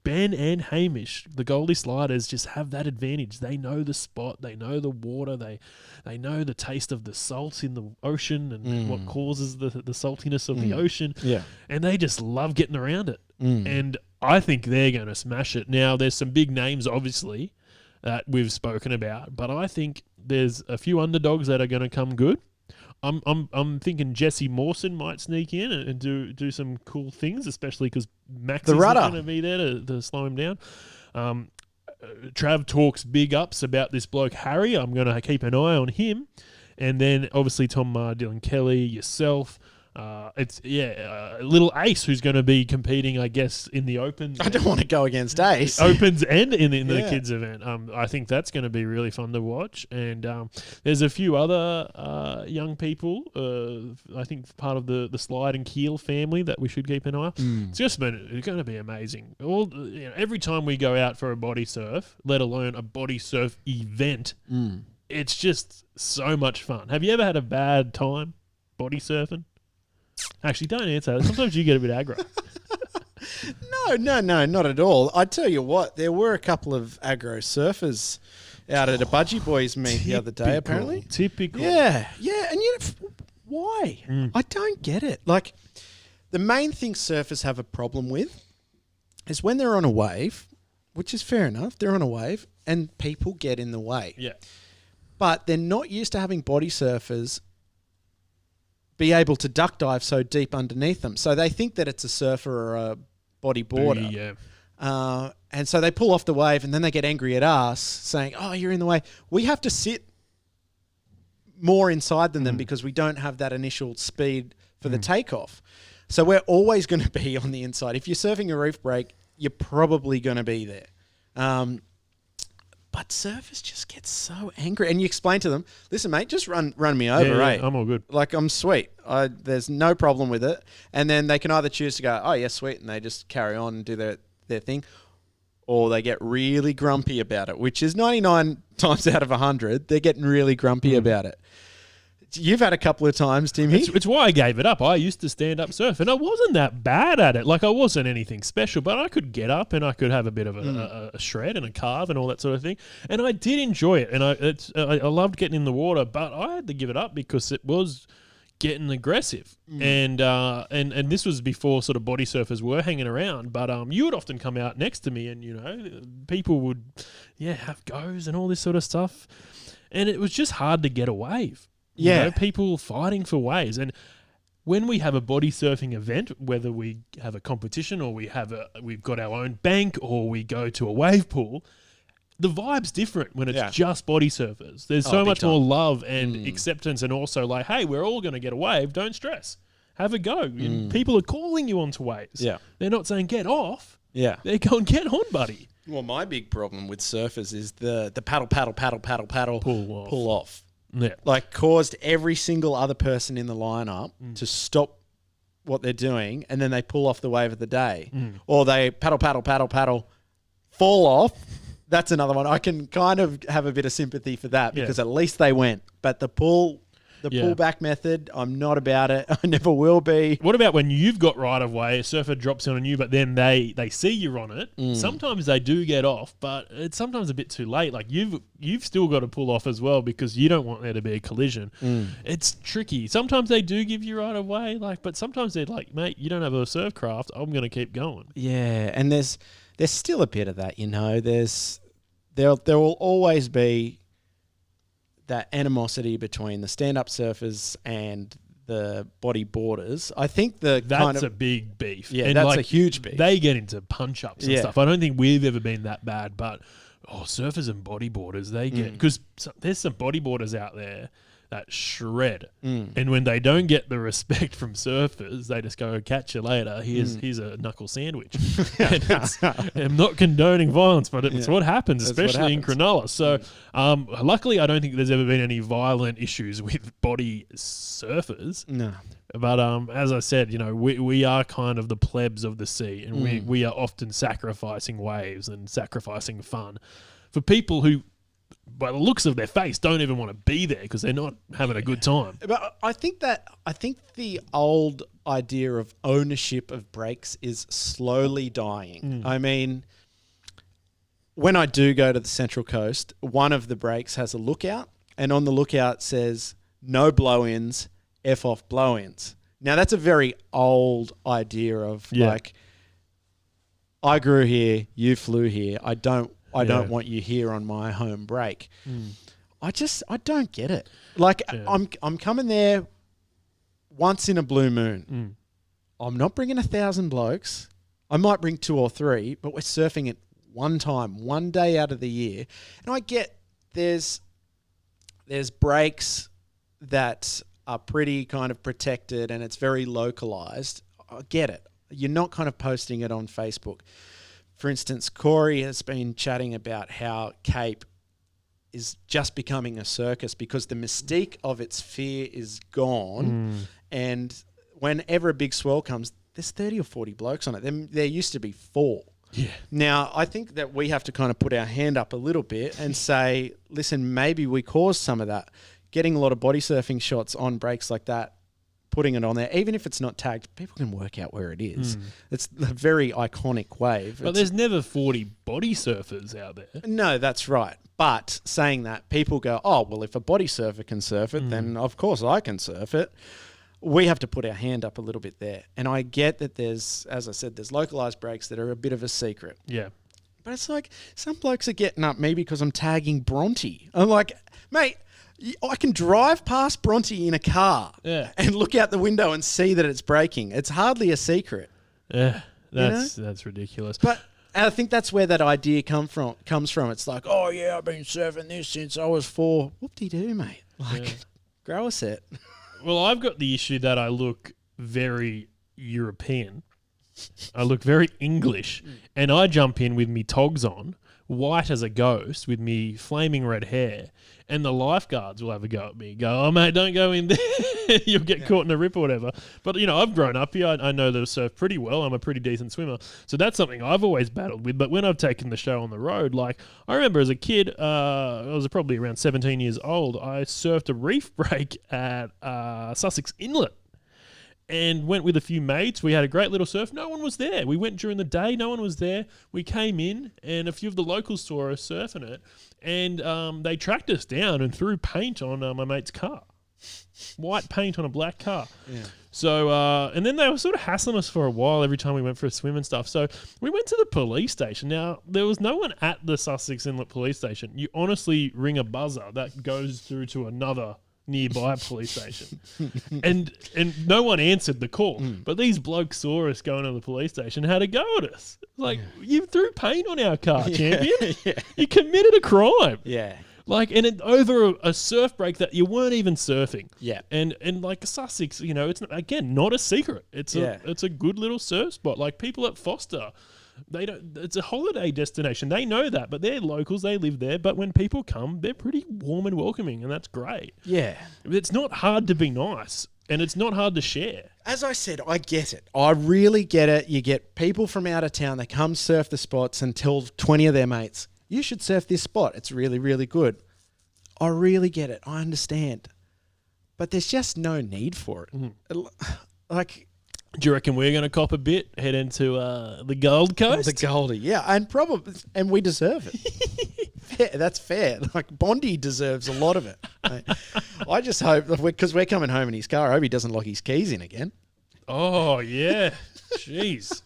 Ben and Hamish, the Goldie Sliders, just have that advantage. They know the spot, they know the water, they know the taste of the salt in the ocean and what causes the saltiness of the ocean. Yeah. And they just love getting around it. And I think they're going to smash it. Now, there's some big names, obviously, that we've spoken about, but I think there's a few underdogs that are going to come good. I'm thinking Jesse Mawson might sneak in and do some cool things, especially because Max is going to be there to slow him down. Trav talks big ups about this bloke Harry. I'm going to keep an eye on him, and then obviously Tom Maher, Dylan Kelly, yourself. Little Ace, who's going to be competing, I guess, in the Opens. I don't want to go against Ace. Opens and in the kids event. I think that's going to be really fun to watch. And there's a few other young people, I think part of the Slyde and Keel family that we should keep an eye on. It's going to be amazing. Every time we go out for a body surf, let alone a body surf event, it's just so much fun. Have you ever had a bad time body surfing? Actually, don't answer that. Sometimes you get a bit aggro. No, not at all. I tell you what, there were a couple of aggro surfers out at a Budgie Boys meet the other day, apparently. Typical. Yeah. And why? I don't get it. Like, the main thing surfers have a problem with is when they're on a wave, which is fair enough, they're on a wave, and people get in the way. Yeah. But they're not used to having body surfers be able to duck dive so deep underneath them. So they think that it's a surfer or a bodyboarder. Yeah. And so they pull off the wave and then they get angry at us saying, oh, you're in the way. We have to sit more inside than them because we don't have that initial speed for the takeoff. So we're always going to be on the inside. If you're surfing a reef break, you're probably going to be there. But surfers just get so angry. And you explain to them, listen, mate, just run me over, right? I'm all good. Like, I'm sweet. There's no problem with it. And then they can either choose to go, oh, yeah, sweet, and they just carry on and do their thing, or they get really grumpy about it, which is 99 times out of 100. They're getting really grumpy about it. You've had a couple of times, Timmy. It's why I gave it up. I used to stand up surf, and I wasn't that bad at it. Like, I wasn't anything special, but I could get up and I could have a bit of a shred and a carve and all that sort of thing. And I did enjoy it, and I loved getting in the water, but I had to give it up because it was getting aggressive. And this was before sort of body surfers were hanging around. But you would often come out next to me, and people would have goes and all this sort of stuff, and it was just hard to get a wave. People fighting for waves. And when we have a body surfing event, whether we have a competition or we've got our own bank or we go to a wave pool, the vibe's different when it's just body surfers. There's so much more love and acceptance, and also like, hey, we're all going to get a wave. Don't stress. Have a go. People are calling you onto waves. Yeah. They're not saying get off. Yeah. They're going, get on, buddy. Well, my big problem with surfers is the paddle, pull off. Yeah. Like, caused every single other person in the lineup to stop what they're doing, and then they pull off the wave of the day. Or they paddle, fall off. That's another one. I can kind of have a bit of sympathy for that because at least they went. But the pullback method, I'm not about it. I never will be. What about when you've got right of way, a surfer drops on you, but then they see you're on it? Sometimes they do get off, but it's sometimes a bit too late. Like, you've still got to pull off as well because you don't want there to be a collision. It's tricky. Sometimes they do give you right of way, but sometimes they're like, mate, you don't have a surf craft. I'm going to keep going. Yeah, and there's still a bit of that, there will always be that animosity between the stand-up surfers and the bodyboarders. I think that's a big beef. Yeah, and that's a huge beef. They get into punch-ups and stuff. I don't think we've ever been that bad, but surfers and bodyboarders, they get... Because there's some bodyboarders out there that shred. And when they don't get the respect from surfers, they just go, catch you later, here's a knuckle sandwich. I'm not condoning violence, but it's what happens, especially in Cronulla. So luckily I don't think there's ever been any violent issues with body surfers. No. But as I said, we are kind of the plebs of the sea, and we are often sacrificing waves and sacrificing fun for people who, by the looks of their face, don't even want to be there because they're not having a good time. But I think the old idea of ownership of breaks is slowly dying. I mean, when I do go to the Central Coast, one of the breaks has a lookout, and on the lookout says no blow-ins, F off blow-ins. Now that's a very old idea of like, I grew here, you flew here. I don't want you here on my home break. I don't get it. Like I'm coming there once in a blue moon. I'm not bringing 1,000 blokes. I might bring 2 or 3, but we're surfing it one time, one day out of the year. And I get there's breaks that are pretty kind of protected and it's very localized. I get it. You're not kind of posting it on Facebook. For instance, Corey has been chatting about how Cape is just becoming a circus because the mystique of its fear is gone. And whenever a big swell comes, there's 30 or 40 blokes on it. There used to be 4. Yeah. Now, I think that we have to kind of put our hand up a little bit and say, listen, maybe we caused some of that. Getting a lot of body surfing shots on breaks like that, putting it on there, even if it's not tagged, people can work out where it is. It's a very iconic wave. But there's never 40 body surfers out there. No, that's right. But saying that, people go, oh, well, if a body surfer can surf it, then of course I can surf it. We have to put our hand up a little bit there. And I get that there's, as I said, there's localized breaks that are a bit of a secret. Yeah. But it's like, some blokes are getting up me because I'm tagging Bronte. I'm like, mate, I can drive past Bronte in a car and look out the window and see that it's breaking. It's hardly a secret. Yeah, that's ridiculous. But I think that's where that idea comes from. It's like, oh yeah, I've been surfing this since I was 4. Whoop-de-doo, mate. Like, grow a set. Well, I've got the issue that I look very European. I look very English, and I jump in with me togs on, white as a ghost, with me flaming red hair, and the lifeguards will have a go at me. Go, oh mate, don't go in there. You'll get caught in a rip or whatever. But I've grown up here. I know the surf pretty well. I'm a pretty decent swimmer, so that's something I've always battled with. But when I've taken the show on the road, like I remember as a kid, I was probably around 17 years old. I surfed a reef break at Sussex Inlet. And went with a few mates. We had a great little surf. No one was there. We went during the day. No one was there. We came in, and a few of the locals saw us surfing it, and they tracked us down and threw paint on my mate's car. White paint on a black car. Yeah. So, and then they were sort of hassling us for a while every time we went for a swim and stuff. So we went to the police station. Now, there was no one at the Sussex Inlet police station. You honestly ring a buzzer that goes through to another nearby police station, and no one answered the call. But these blokes saw us going to the police station, had a go at us. Like, you threw paint on our car, champion. You committed a crime. Yeah. Like, and over a surf break that you weren't even surfing. Yeah. And like Sussex, it's not a secret. It's a good little surf spot. Like, people at Foster, it's a holiday destination. They know that, but they're locals. They live there. But when people come, they're pretty warm and welcoming, and that's great. Yeah. It's not hard to be nice, and it's not hard to share. As I said, I get it. I really get it. You get people from out of town that come surf the spots and tell 20 of their mates, you should surf this spot. It's really, really good. I really get it. I understand. But there's just no need for it. Like... Do you reckon we're going to cop a bit, head into the Gold Coast? The Goldie, yeah, and we deserve it. Fair, that's fair. Like, Bondi deserves a lot of it. I just hope, because we're coming home in his car, I hope he doesn't lock his keys in again. Oh, yeah. Jeez.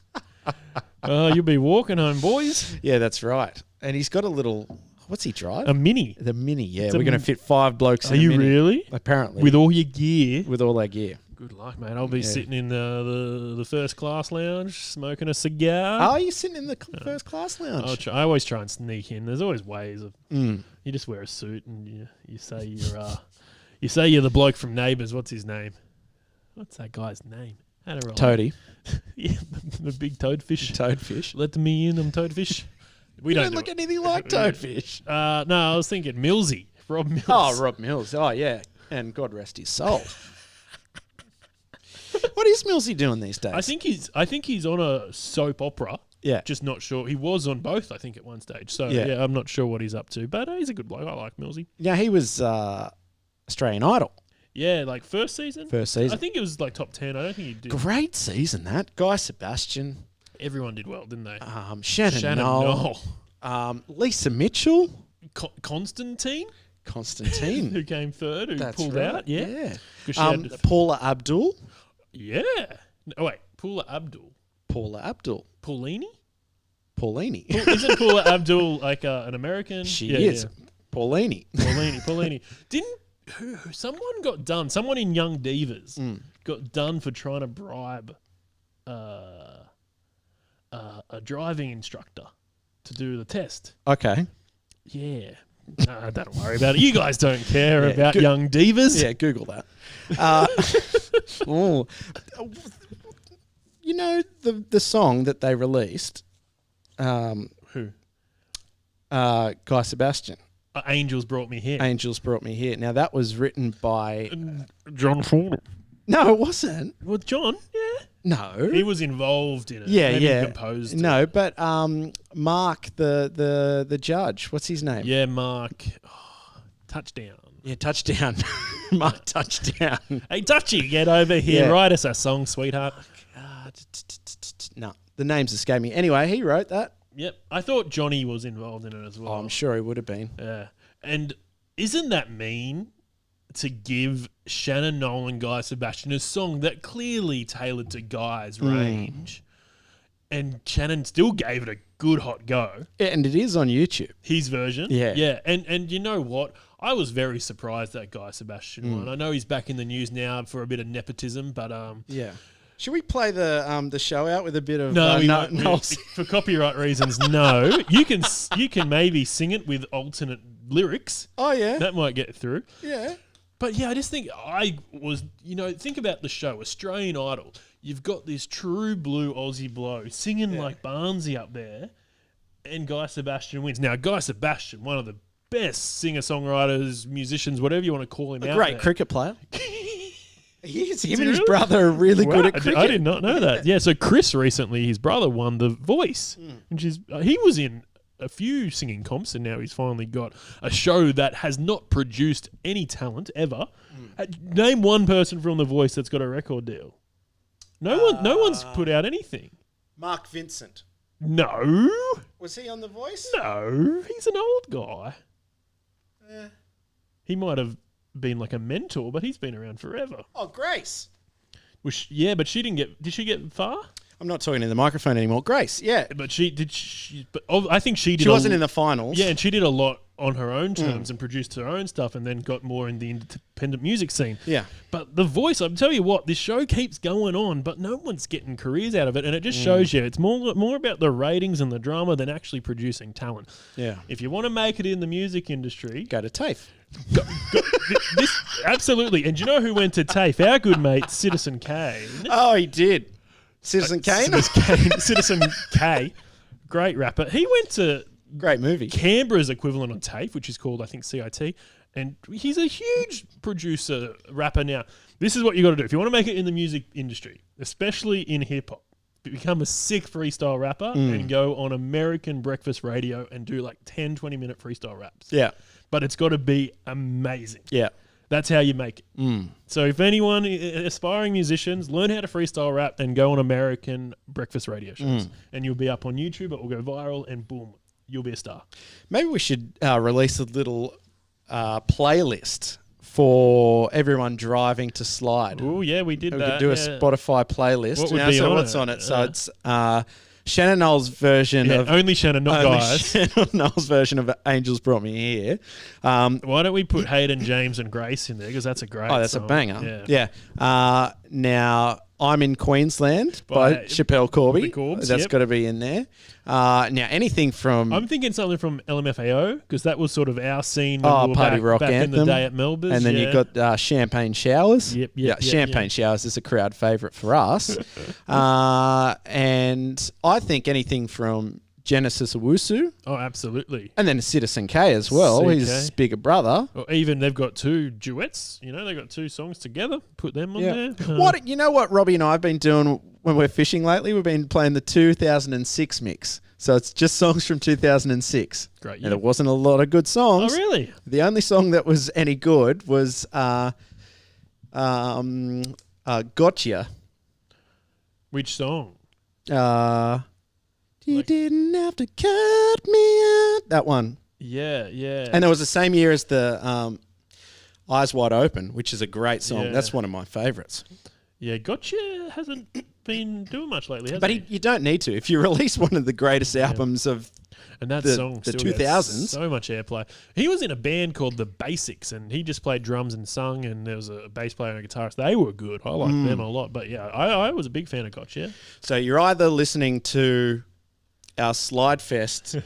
You'll be walking home, boys. Yeah, that's right. And he's got a little... What's he drive? A Mini. The Mini, yeah. We're going to fit 5 blokes in a Mini. Are you really? Apparently. With all your gear? With all our gear. Good luck, mate. I'll be sitting in the first class lounge smoking a cigar. Oh, you're sitting in the first class lounge. I always try and sneak in. There's always ways of. You just wear a suit and you say you're the bloke from Neighbours. What's his name? What's that guy's name? Toady. Yeah, the big toadfish. Toadfish. Let me in, I'm toadfish. We don't look anything like Toadfish. No, I was thinking Millsy. Rob Mills. Oh, Rob Mills. Oh, yeah. And God rest his soul. What is Millsy doing these days? I think he's on a soap opera. Yeah. Just not sure. He was on both, I think, at one stage. So, yeah, I'm not sure what he's up to. But he's a good bloke. I like Millsy. Yeah, he was Australian Idol. Yeah, like first season. First season. I think it was like top 10. I don't think he did. Great season, that. Guy Sebastian. Everyone did well, didn't they? Shannon Noll. Lisa Mitchell. Constantine, who came third, who That's pulled right. out. Yeah. Paula Abdul. Yeah. Oh, wait. Paula Abdul. Paulini? Paulini. Isn't Paula Abdul like an American? She is. Yeah. Paulini. Someone got done. Someone in Young Divas got done for trying to bribe a driving instructor to do the test. Okay. Yeah. Don't worry about it. You guys don't care about Young Divas. Yeah, Google that. You know the song that they released? Who? Guy Sebastian. Angels Brought Me Here. Angels Brought Me Here. Now, that was written by... John Ford. No, it wasn't. Well, John, yeah. No. He was involved in it. Yeah, Maybe yeah. Composed no, it. but Mark, the judge, what's his name? Yeah, Mark. Touchdown. Yeah, Touchdown. Mark Touchdown. Hey, Touchy, get over here. Yeah. Write us a song, sweetheart. No, the names escape me. Anyway, he wrote that. Yep. I thought Johnny was involved in it as well. Oh, I'm sure he would have been. Yeah. And isn't that mean to give Shannon Noll and Guy Sebastian a song that clearly tailored to Guy's range, and Shannon still gave it a good hot go? Yeah, and it is on YouTube. His version? Yeah. Yeah. And you know what? I was very surprised that Guy Sebastian won. I know he's back in the news now for a bit of nepotism, but... yeah. Should we play the show out with a bit of no? no, For copyright reasons, no. You can maybe sing it with alternate lyrics. Oh yeah, that might get through. Yeah, but yeah, I just think think about the show Australian Idol. You've got this true blue Aussie blow singing like Barnsey up there, and Guy Sebastian wins. Now, Guy Sebastian, one of the best singer-songwriters, musicians, whatever you want to call him, a great cricket player. Him and his brother are really good at cricket. I did not know that. Yeah, so Chris recently, his brother won The Voice, which is he was in a few singing comps, and now he's finally got a show that has not produced any talent ever. Name one person from The Voice that's got a record deal. No one's put out anything. Mark Vincent. No. Was he on The Voice? No, he's an old guy. He might have been like a mentor, but he's been around forever. Oh, Grace. But she didn't get... Did she get far? I'm not talking to the microphone anymore. Grace, yeah. But I think she did... She wasn't in the finals. Yeah, and she did a lot on her own terms and produced her own stuff and then got more in the independent music scene. Yeah. But The Voice, I'll tell you what, this show keeps going on, but no one's getting careers out of it, and it just shows you it's more about the ratings and the drama than actually producing talent. Yeah. If you want to make it in the music industry... Go to TAFE. Absolutely. And do you know who went to TAFE? Our good mate, Citizen Kane. Oh, he did. Citizen Kane? Citizen K. Great rapper. He went to... Great movie. Canberra's equivalent on TAFE, which is called, I think, CIT. And he's a huge producer, rapper now. This is what you got to do. If you want to make it in the music industry, especially in hip-hop, become a sick freestyle rapper and go on American breakfast radio and do like 10, 20-minute freestyle raps. Yeah. But it's got to be amazing. Yeah. That's how you make it. So if anyone, aspiring musicians, learn how to freestyle rap and go on American breakfast radio shows. And you'll be up on YouTube, it will go viral, and boom, you'll be a star. Maybe we should release a little playlist for everyone driving to Slyde. Oh, yeah, we did that. We could do a Spotify playlist. What would be on what's it? on it? So it's Shannon Knowles' version of only Shannon, not guys. Shannon Knowles' version of Angels Brought Me Here. Why don't we put Hayden, James, and Grace in there? Because that's a great that's song. a banger. Yeah. Now, I'm in Queensland by Chappelle Corby. That's got to be in there. Now, anything from... I'm thinking something from LMFAO, because that was sort of our scene when we were Party Rock back Anthem. in the day at Melbourne. And then you've got Champagne Showers. Yep, Champagne Showers is a crowd favourite for us. And I think anything from Genesis Owusu. Oh, absolutely. And then Citizen K as well, CK. his bigger brother. Or even they've got 2 duets. They've got 2 songs together. Put them on there. You know what Robbie and I have been doing when we're fishing lately? We've been playing the 2006 mix. So it's just songs from 2006. Great. And there wasn't a lot of good songs. Oh, really? The only song that was any good was Gotcha. Which song? You didn't have to cut me out. That one. Yeah. And it was the same year as the Eyes Wide Open, which is a great song. Yeah. That's one of my favourites. Yeah, Gotcha hasn't been doing much lately, has But he? you don't need to. If you release one of the greatest albums of and that the song still 2000s. gets so much airplay. He was in a band called The Basics, and he just played drums and sung, and there was a bass player and a guitarist. They were good. I liked them a lot. But yeah, I was a big fan of Gotcha. So you're either listening to our Slyde Fest,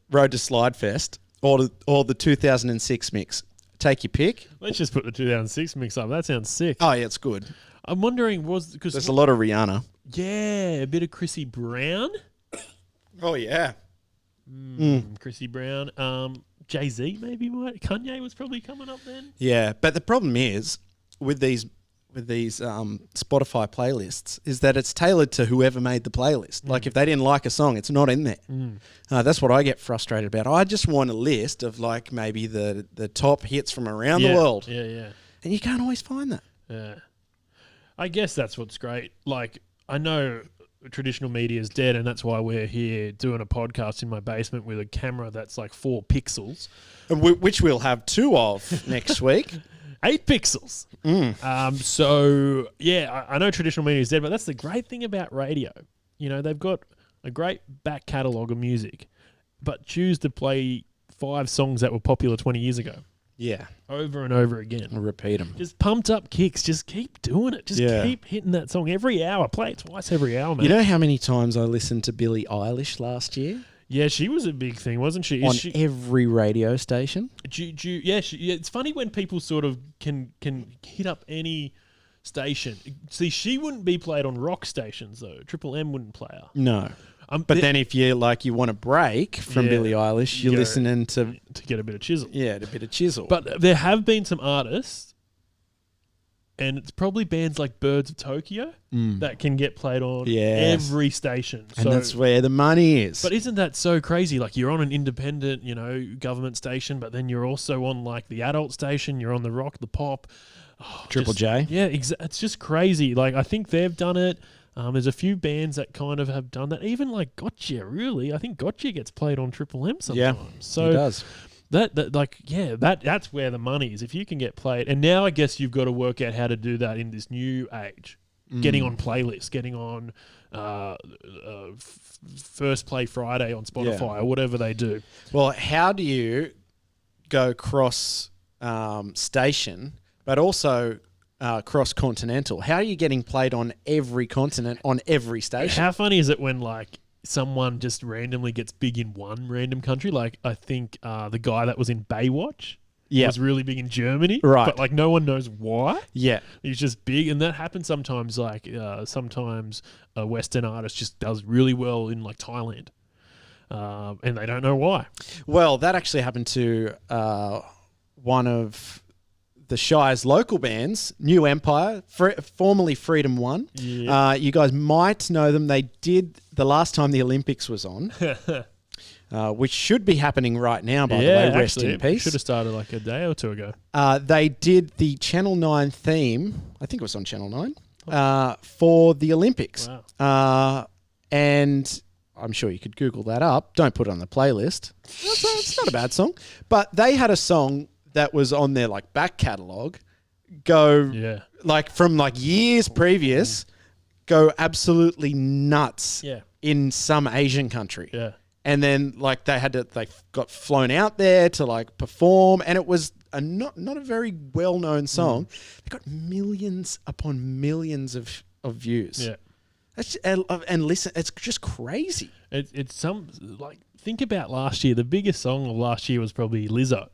Road to Slyde Fest, or the 2006 mix. Take your pick. Let's just put the 2006 mix up. That sounds sick. Oh, yeah, it's good. I'm wondering, because there's a lot of Rihanna. Yeah, a bit of Chrissy Brown. Oh, yeah. Chrissy Brown. Jay-Z maybe might. Kanye was probably coming up then. Yeah, but the problem is with these Spotify playlists is that it's tailored to whoever made the playlist. Like if they didn't like a song, it's not in there. That's what I get frustrated about. I just want a list of like maybe the top hits from around the world. Yeah. And you can't always find that. Yeah. I guess that's what's great. Like, I know traditional media is dead, and that's why we're here doing a podcast in my basement with a camera that's like 4 pixels. Which we'll have 2 of next week. 8 pixels. So, yeah, I know traditional media is dead, but that's the great thing about radio. They've got a great back catalogue of music, but choose to play 5 songs that were popular 20 years ago. Yeah. Over and over again. Repeat them. Just pumped up kicks. Just keep doing it. Just keep hitting that song every hour. Play it twice every hour, man. You know how many times I listened to Billie Eilish last year? Yeah, she was a big thing, wasn't she? On every radio station. It's funny when people sort of can hit up any station. See, she wouldn't be played on rock stations, though. Triple M wouldn't play her. No. But then if you want a break from Billie Eilish, you're listening to get a bit of chisel. Yeah, a bit of chisel. But there have been some artists, and it's probably bands like Birds of Tokyo that can get played on every station. And that's where the money is. But isn't that so crazy? Like you're on an independent, government station, but then you're also on like the adult station. You're on the rock, the pop. Triple J. Yeah, it's just crazy. Like I think they've done it. There's a few bands that kind of have done that. Even like Gotcha, really. I think Gotcha gets played on Triple M sometimes. Yeah, so it does. That's where the money is. If you can get played, and now I guess you've got to work out how to do that in this new age. Getting on playlists, getting on First Play Friday on Spotify or whatever they do. Well, how do you go cross station, but also cross-continental? How are you getting played on every continent, on every station? How funny is it when, like, someone just randomly gets big in one random country? Like, I think the guy that was in Baywatch was really big in Germany. Right. But, like, no one knows why. Yeah. He's just big. And that happens sometimes, like, sometimes a Western artist just does really well in, like, Thailand. And they don't know why. Well, that actually happened to one of the Shire's local bands, New Empire, formerly Freedom One. Yeah. You guys might know them. They did the last time the Olympics was on, which should be happening right now, by the way. Rest in peace. Should have started like a day or two ago. They did the Channel 9 theme, I think it was on Channel 9, for the Olympics. Wow. And I'm sure you could Google that up. Don't put it on the playlist. It's not a bad song. But they had a song that was on their like back catalogue like from like years previous, go absolutely nuts. Yeah. in some Asian country. Yeah. And then like they got flown out there to like perform, and it was not a very well known song. They got millions upon millions of views. Yeah. That's, and listen, it's just crazy. It's think about last year. The biggest song of last year was probably Lizzo.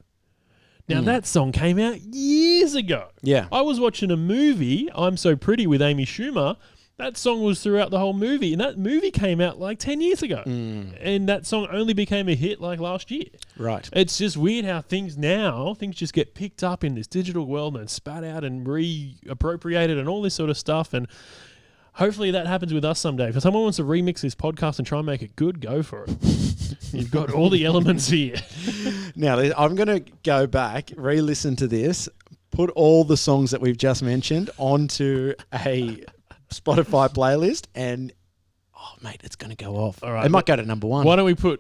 Now that song came out years ago. Yeah. I was watching a movie, I'm So Pretty, with Amy Schumer. That song was throughout the whole movie, and that movie came out like 10 years ago. And that song only became a hit like last year. Right. It's just weird how things just get picked up in this digital world and spat out and reappropriated and all this sort of stuff. And hopefully that happens with us someday. If someone wants to remix this podcast and try and make it good, go for it. You've got all the elements here. Now, I'm going to go back, re-listen to this, put all the songs that we've just mentioned onto a Spotify playlist, and mate, it's going to go off. All right, it might go to number one. Why don't we put,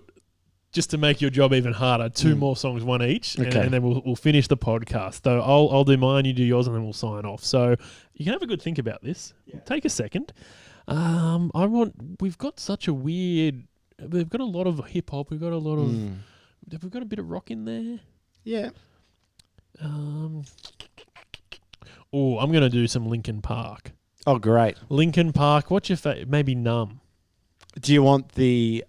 just to make your job even harder, 2 more songs, one each, and then we'll finish the podcast. So I'll do mine, you do yours, and then we'll sign off. So you can have a good think about this. Yeah. Take a second. We've got such a weird. We've got a lot of hip hop. We've got a lot of. We've got a bit of rock in there. Yeah. I'm going to do some Linkin Park. Oh, great. Linkin Park. What's your favorite? Maybe Numb. Do you want the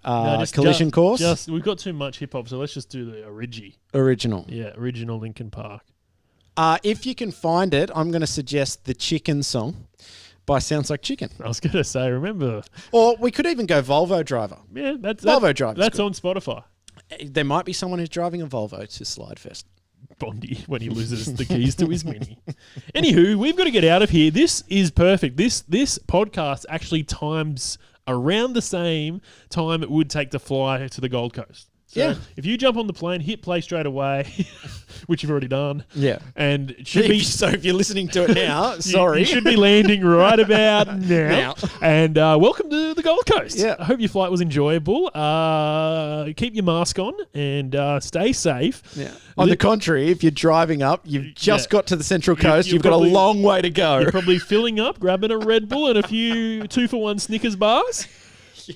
Collision Course? We've got too much hip hop, so let's just do the original. Yeah, original Linkin Park. If you can find it, I'm going to suggest the Chicken song by Sounds Like Chicken. I was going to say, remember. Or we could even go Volvo Driver. Yeah, Volvo Driver. That's on Spotify. There might be someone who's driving a Volvo to Slyde Fest. Bondi when he loses the keys to his Mini. Anywho, we've got to get out of here. This is perfect. This podcast actually times around the same time it would take to fly to the Gold Coast. So if you jump on the plane, hit play straight away, which you've already done. Yeah. And it should be so if you're listening to it now, sorry. You should be landing right about now. And welcome to the Gold Coast. Yeah. I hope your flight was enjoyable. Keep your mask on and stay safe. Yeah. On the contrary, if you're driving up, you've just got to the Central Coast, you've got a long way to go. You're probably filling up, grabbing a Red Bull and a few 2-for-1 Snickers bars.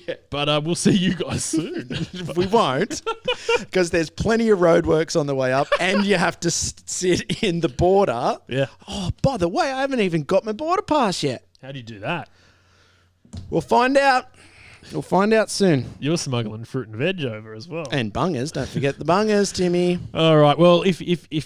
Yeah. But we'll see you guys soon. We won't, because there's plenty of roadworks on the way up, and you have to sit in the border. Yeah. Oh, by the way, I haven't even got my border pass yet. How do you do that? We'll find out. We'll find out soon. You're smuggling fruit and veg over as well. And bungers. Don't forget the bungers, Timmy. All right. Well, if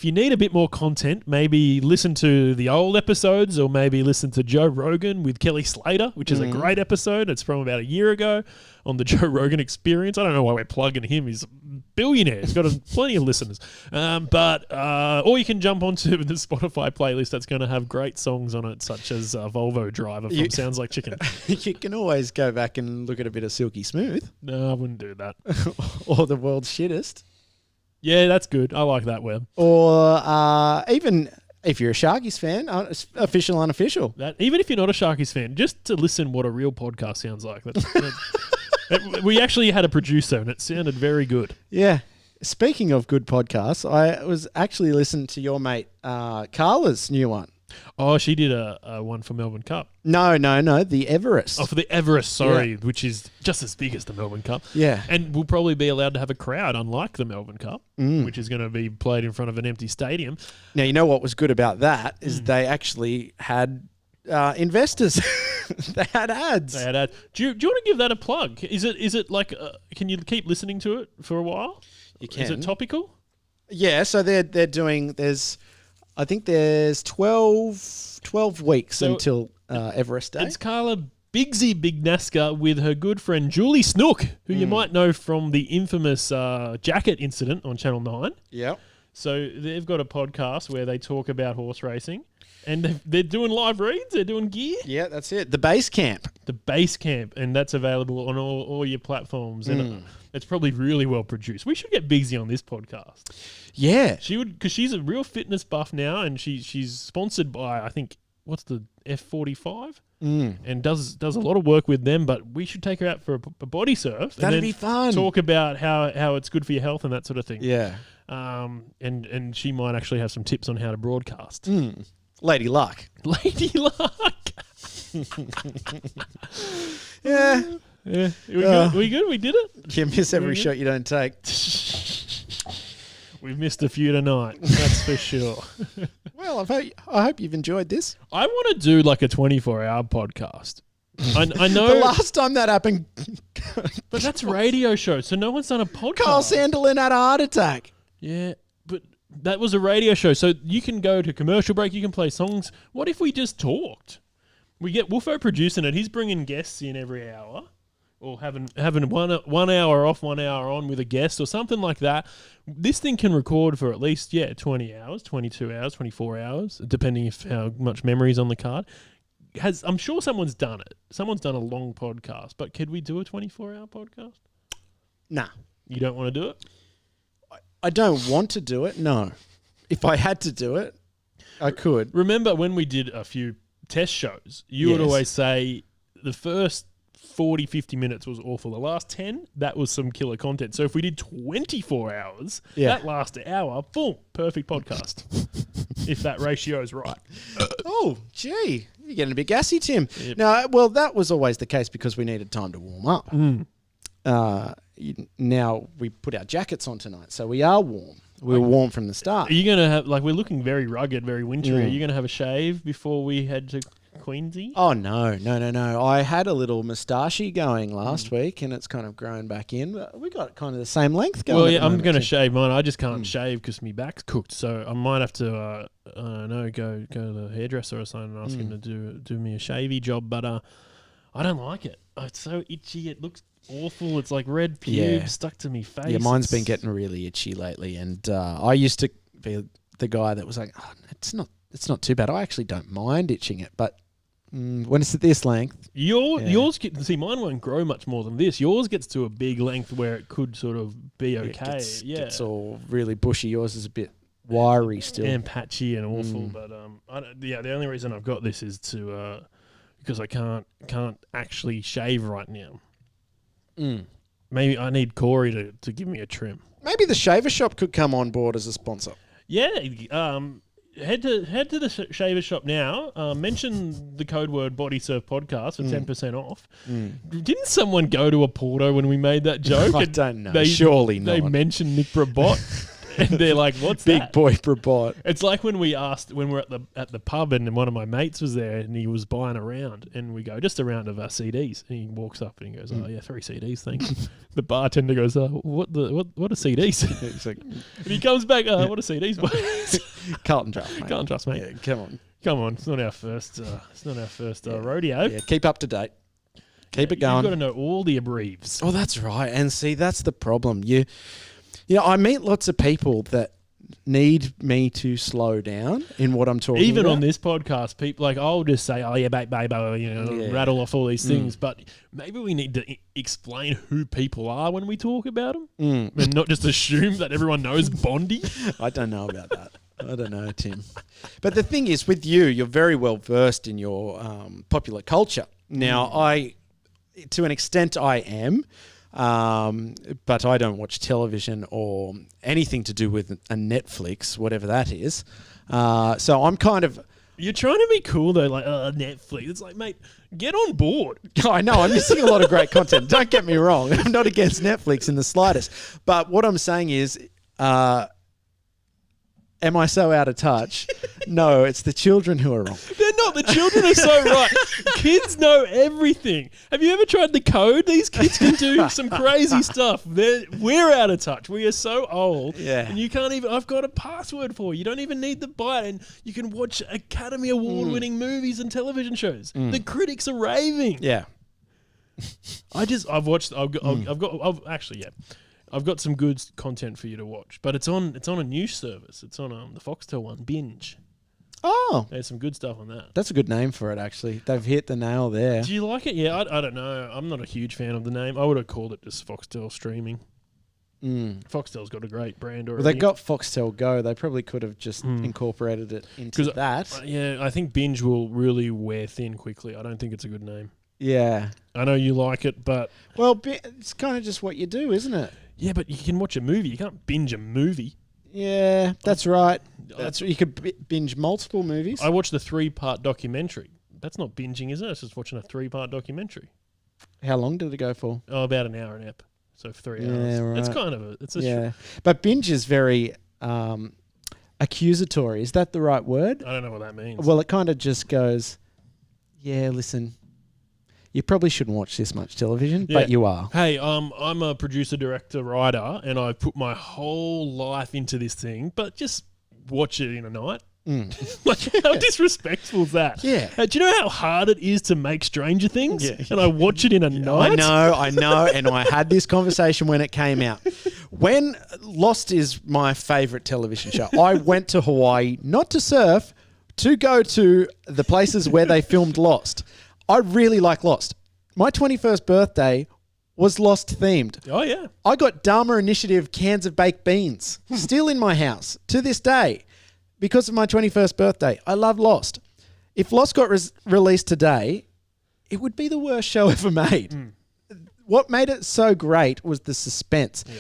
you need a bit more content, maybe listen to the old episodes, or maybe listen to Joe Rogan with Kelly Slater, which is a great episode. It's from about a year ago on the Joe Rogan Experience. I don't know why we're plugging him. He's a billionaire. He's got plenty of listeners. Or you can jump onto the Spotify playlist that's going to have great songs on it, such as Volvo Driver from Sounds Like Chicken. You can always go back and look at a bit of Silky Smooth. No, I wouldn't do that. Or The World's Shittest. Yeah, that's good. I like that, Web. Or even if you're a Sharkies fan, official, unofficial. Even if you're not a Sharkies fan, just to listen what a real podcast sounds like. We actually had a producer, and it sounded very good. Yeah. Speaking of good podcasts, I was actually listening to your mate Carla's new one. Oh, she did a one for Melbourne Cup. No, the Everest. Oh, for the Everest, sorry, which is just as big as the Melbourne Cup. Yeah. And we'll probably be allowed to have a crowd, unlike the Melbourne Cup, which is going to be played in front of an empty stadium. Now, you know what was good about that is they actually had investors. They had ads. Do you want to give that a plug? Is it like, can you keep listening to it for a while? You can. Is it topical? Yeah, so they're doing, I think there's 12 weeks until Everest Day. It's Carla Big Nasca with her good friend Julie Snook, who you might know from the infamous jacket incident on Channel 9. Yeah. So they've got a podcast where they talk about horse racing, and they're doing live reads, they're doing gear. Yeah, that's it. The Base Camp. The Base Camp, and that's available on all your platforms. And it's probably really well produced. We should get Bigsy on this podcast. Yeah. She would, because she's a real fitness buff now, and she's sponsored by, I think, what's the F45? And does a lot of work with them, but we should take her out for a Bodysurf. That'd be fun. Talk about how it's good for your health and that sort of thing. Yeah. And she might actually have some tips on how to broadcast. Lady Luck. Lady Luck. Yeah. Yeah. Good? We good? We did it? You miss every shot you don't take. We've missed a few tonight. That's for sure. Well, I hope you've enjoyed this. I want to do like a 24-hour podcast. I know. The last time that happened, but that's a radio show, so no one's done a podcast. Carl Sandilan had a heart attack. Yeah, but that was a radio show, so you can go to commercial break, you can play songs. What if we just talked? We get Woofo producing it. He's bringing guests in every hour, or having 1 hour off, 1 hour on with a guest or something like that. This thing can record for at least 20 hours, 22 hours, 24 hours, depending if how much memory's on the card. I'm sure someone's done it. Someone's done a long podcast, but could we do a 24-hour podcast? Nah. You don't want to do it? I don't want to do it, no. If I had to do it, I could. Remember when we did a few test shows, you would always say the first 40, 50 minutes was awful. The last 10, that was some killer content. So if we did 24 hours, that last hour, boom, perfect podcast. If that ratio is right. Oh, gee. You're getting a bit gassy, Tim. Yep. No, well, that was always the case because we needed time to warm up. Now we put our jackets on tonight, so we are warm. We were warm from the start. Are you going to have, we're looking very rugged, very wintry. Are you going to have a shave before we head to Queensy? Oh, no. I had a little moustachey going last week, and it's kind of grown back in. But we got kind of the same length going. Well, yeah, I'm going to shave mine. I just can't shave because my back's cooked, so I might have to, go to the hairdresser or something and ask him to do me a shavy job. But I don't like it. It's so itchy. It looks awful. It's like red pubes stuck to me face. Yeah, mine's been getting really itchy lately, and I used to be the guy that was like, oh, it's not too bad. I actually don't mind itching it, but when it's at this length, yours see mine won't grow much more than this. Yours gets to a big length where it could sort of be okay. It's all really bushy. Yours is a bit wiry still and patchy and awful. But the only reason I've got this is to because I can't actually shave right now. Maybe I need Corey to give me a trim. Maybe the Shaver Shop could come on board as a sponsor. Yeah, head to the Shaver Shop now. Mention the code word Bodysurf podcast for 10% off. Didn't someone go to a Porto when we made that joke? I don't know. Surely not. They mentioned Nick Brabot. And they're like, "What's Big that?" boy Brabot. It's like when we're at the pub and one of my mates was there and he was buying a round and we go, "Just a round of CDs." And he walks up and he goes, "Oh yeah, 3 CDs, thanks." The bartender goes, "What are CDs?" It's like, and he comes back, "What are CDs, boys?" Carlton Draft, mate. Carlton Draft, mate. Yeah, come on. It's not our first. Rodeo. Yeah, keep up to date. Keep it going. You've got to know all the abbreves. Oh, that's right. And see, that's the problem. I meet lots of people that need me to slow down in what I'm talking about. Even on this podcast, people I'll just say, "Oh yeah, babe," rattle off all these things. But maybe we need to explain who people are when we talk about them, and not just assume that everyone knows Bondi. I don't know about that. I don't know, Tim. But the thing is, with you're very well versed in your popular culture. Now, to an extent, I am. But I don't watch television or anything to do with a Netflix, whatever that is. So I'm kind of... You're trying to be cool, though, Netflix. It's like, mate, get on board. I know, I'm missing a lot of great content. Don't get me wrong. I'm not against Netflix in the slightest. But what I'm saying is... am I so out of touch? No, it's the children who are wrong. They're not. The children are so right. Kids know everything. Have you ever tried the code? These kids can do some crazy stuff. We're out of touch. We are so old. Yeah. And you can't even... I've got a password for you. You don't even need the bite. And you can watch Academy Award-winning movies and television shows. The critics are raving. Yeah. I've watched... I've got some good content for you to watch, but it's on a news service. It's on the Foxtel one, Binge. Oh, there's some good stuff on that. That's a good name for it, actually. They've hit the nail there. Do you like it? Yeah, I don't know. I'm not a huge fan of the name. I would have called it just Foxtel Streaming. Foxtel's got a great brand already. Well, they got Foxtel Go. They probably could have just incorporated it into that. I think Binge will really wear thin quickly. I don't think it's a good name. Yeah. I know you like it, but... Well, it's kind of just what you do, isn't it? Yeah, but you can watch a movie. You can't binge a movie. Yeah, that's right. You could binge multiple movies. I watched the 3-part documentary. That's not binging, is it? It's just watching a 3-part documentary. How long did it go for? Oh, about an hour an ep. So 3 hours. Yeah, right. It's kind of a Yeah. But binge is very accusatory. Is that the right word? I don't know what that means. Well, it kind of just goes, yeah, listen, you probably shouldn't watch this much television, but you are. Hey, I'm a producer, director, writer, and I put my whole life into this thing, but just watch it in a night. Like, how disrespectful is that? Yeah. Do you know how hard it is to make Stranger Things? Yeah. And I watch it in a night? I know. And I had this conversation when it came out. When Lost is my favourite television show, I went to Hawaii, not to surf, to go to the places where they filmed Lost. I really like Lost. My 21st birthday was Lost themed. Oh, yeah. I got Dharma Initiative cans of baked beans still in my house to this day because of my 21st birthday. I love Lost. If Lost got released today, it would be the worst show ever made. What made it so great was the suspense. Yeah.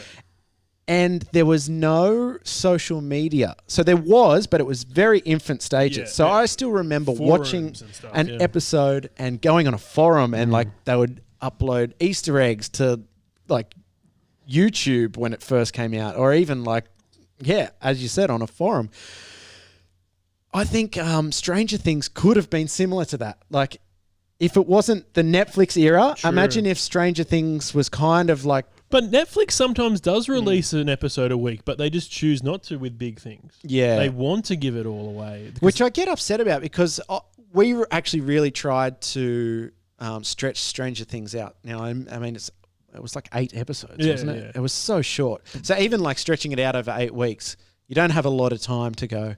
And there was no social media. So there was, but it was very infant stages. Yeah, so I still remember watching an episode and going on a forum and like they would upload Easter eggs to like YouTube when it first came out, or even like, as you said, on a forum. I think Stranger Things could have been similar to that. Like, if it wasn't the Netflix era, imagine if Stranger Things was kind of like... But Netflix sometimes does release an episode a week, but they just choose not to with big things. Yeah. They want to give it all away. Which I get upset about because we actually really tried to stretch Stranger Things out. Now, I mean, it was like 8 episodes, wasn't it? Yeah. It was so short. So even like stretching it out over 8 weeks, you don't have a lot of time to go...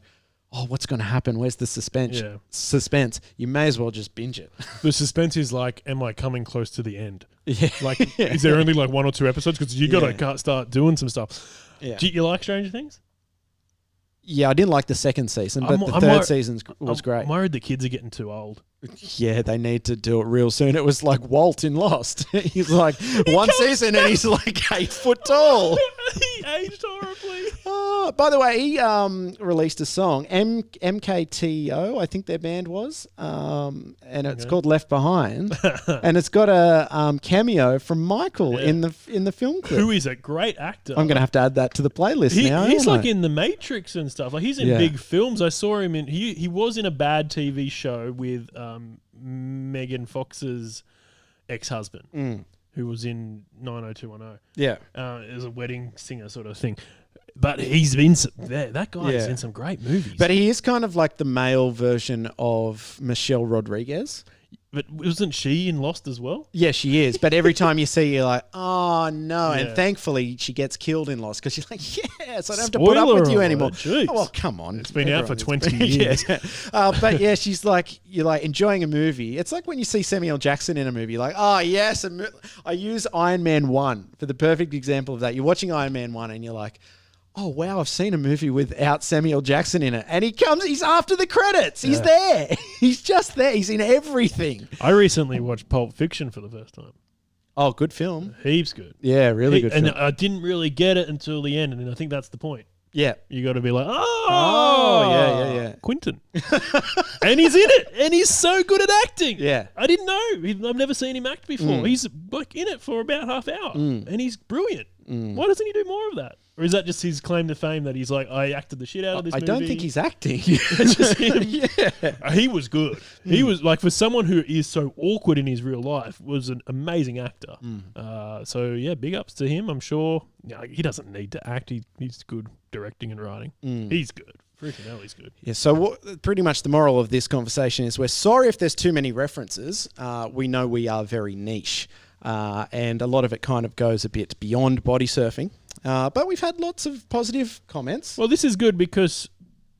Oh, what's going to happen? Where's the suspense? Yeah. Suspense. You may as well just binge it. The suspense is like, am I coming close to the end? Yeah. Like, is there only like 1 or 2 episodes? Because you got to start doing some stuff. Yeah. Do you like Stranger Things? Yeah, I didn't like the second season, but the third season was great. I'm worried the kids are getting too old. Yeah, they need to do it real soon. It was like Walt in Lost. He's like one season and he's like 8 foot tall. He aged horribly. Oh, by the way, he released a song, MKTO, I think their band was, and it's called Left Behind, and it's got a cameo from Michael in the film clip. Who is a great actor. I'm going to have to add that to the playlist now. He's like in The Matrix and stuff. Like he's in big films. I saw him in. He was in a bad TV show with Megan Fox's ex-husband, who was in 90210. Yeah, as a wedding singer sort of thing. But he's been that guy is in some great movies. But he is kind of like the male version of Michelle Rodriguez. But wasn't she in Lost as well? Yeah, she is. But every time you see, you're like, oh, no. Yeah. And thankfully, she gets killed in Lost because she's like, yes, I don't have to put up with you anymore. Oh, well, come on. It's been out for 20 years. But yeah, she's like, you're like enjoying a movie. It's like when you see Samuel Jackson in a movie, like, oh, yes. I use Iron Man 1 for the perfect example of that. You're watching Iron Man 1 and you're like, oh, wow, I've seen a movie without Samuel Jackson in it. And he's after the credits. He's there. He's just there. He's in everything. I recently watched Pulp Fiction for the first time. Oh, good film. Heaps good. Yeah, really good film. And I didn't really get it until the end, and I think that's the point. Yeah. You got to be like, yeah. Quentin. And he's in it, and he's so good at acting. Yeah. I didn't know. I've never seen him act before. He's like in it for about half hour, and he's brilliant. Why doesn't he do more of that? Or is that just his claim to fame that he's like, I acted the shit out of this movie? I don't think he's acting. It's just him. He was good. He was like, for someone who is so awkward in his real life, was an amazing actor. So yeah, big ups to him. I'm sure he doesn't need to act. He's good directing and writing. He's good. Freaking hell, he's good. Yeah, so pretty much the moral of this conversation is we're sorry if there's too many references. We know we are very niche. And a lot of it kind of goes a bit beyond body surfing. But we've had lots of positive comments. Well, this is good because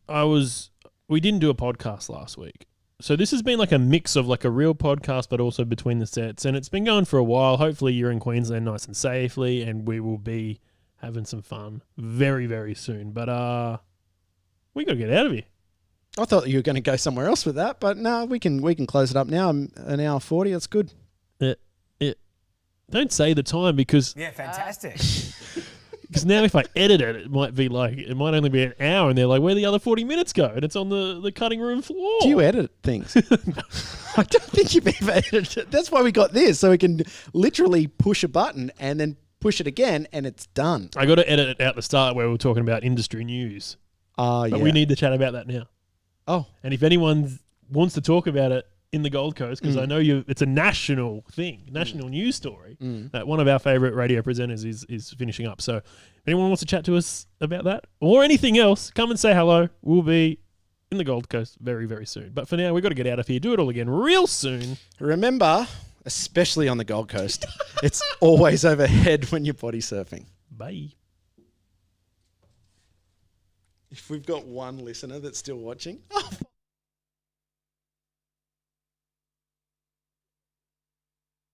we didn't do a podcast last week. So this has been like a mix of like a real podcast, but also between the sets. And it's been going for a while. Hopefully you're in Queensland nice and safely, and we will be having some fun very, very soon. But we got to get out of here. I thought you were going to go somewhere else with that, but no, we can close it up now. An hour 40, that's good. Don't say the time because... Yeah, fantastic. Because now if I edit it, it might only be an hour, and they're like, where the other 40 minutes go? And it's on the cutting room floor. Do you edit things? I don't think you've ever edited it. That's why we got this, so we can literally push a button and then push it again, and it's done. I got to edit it out the start where we were talking about industry news. Yeah. But we need to chat about that now. Oh. And if anyone wants to talk about it in the Gold Coast, because I know it's a national thing, national news story, that one of our favourite radio presenters is finishing up. So if anyone wants to chat to us about that or anything else, come and say hello. We'll be in the Gold Coast very, very soon. But for now, we've got to get out of here, do it all again real soon. Remember, especially on the Gold Coast, it's always overhead when you're body surfing. Bye. If we've got one listener that's still watching...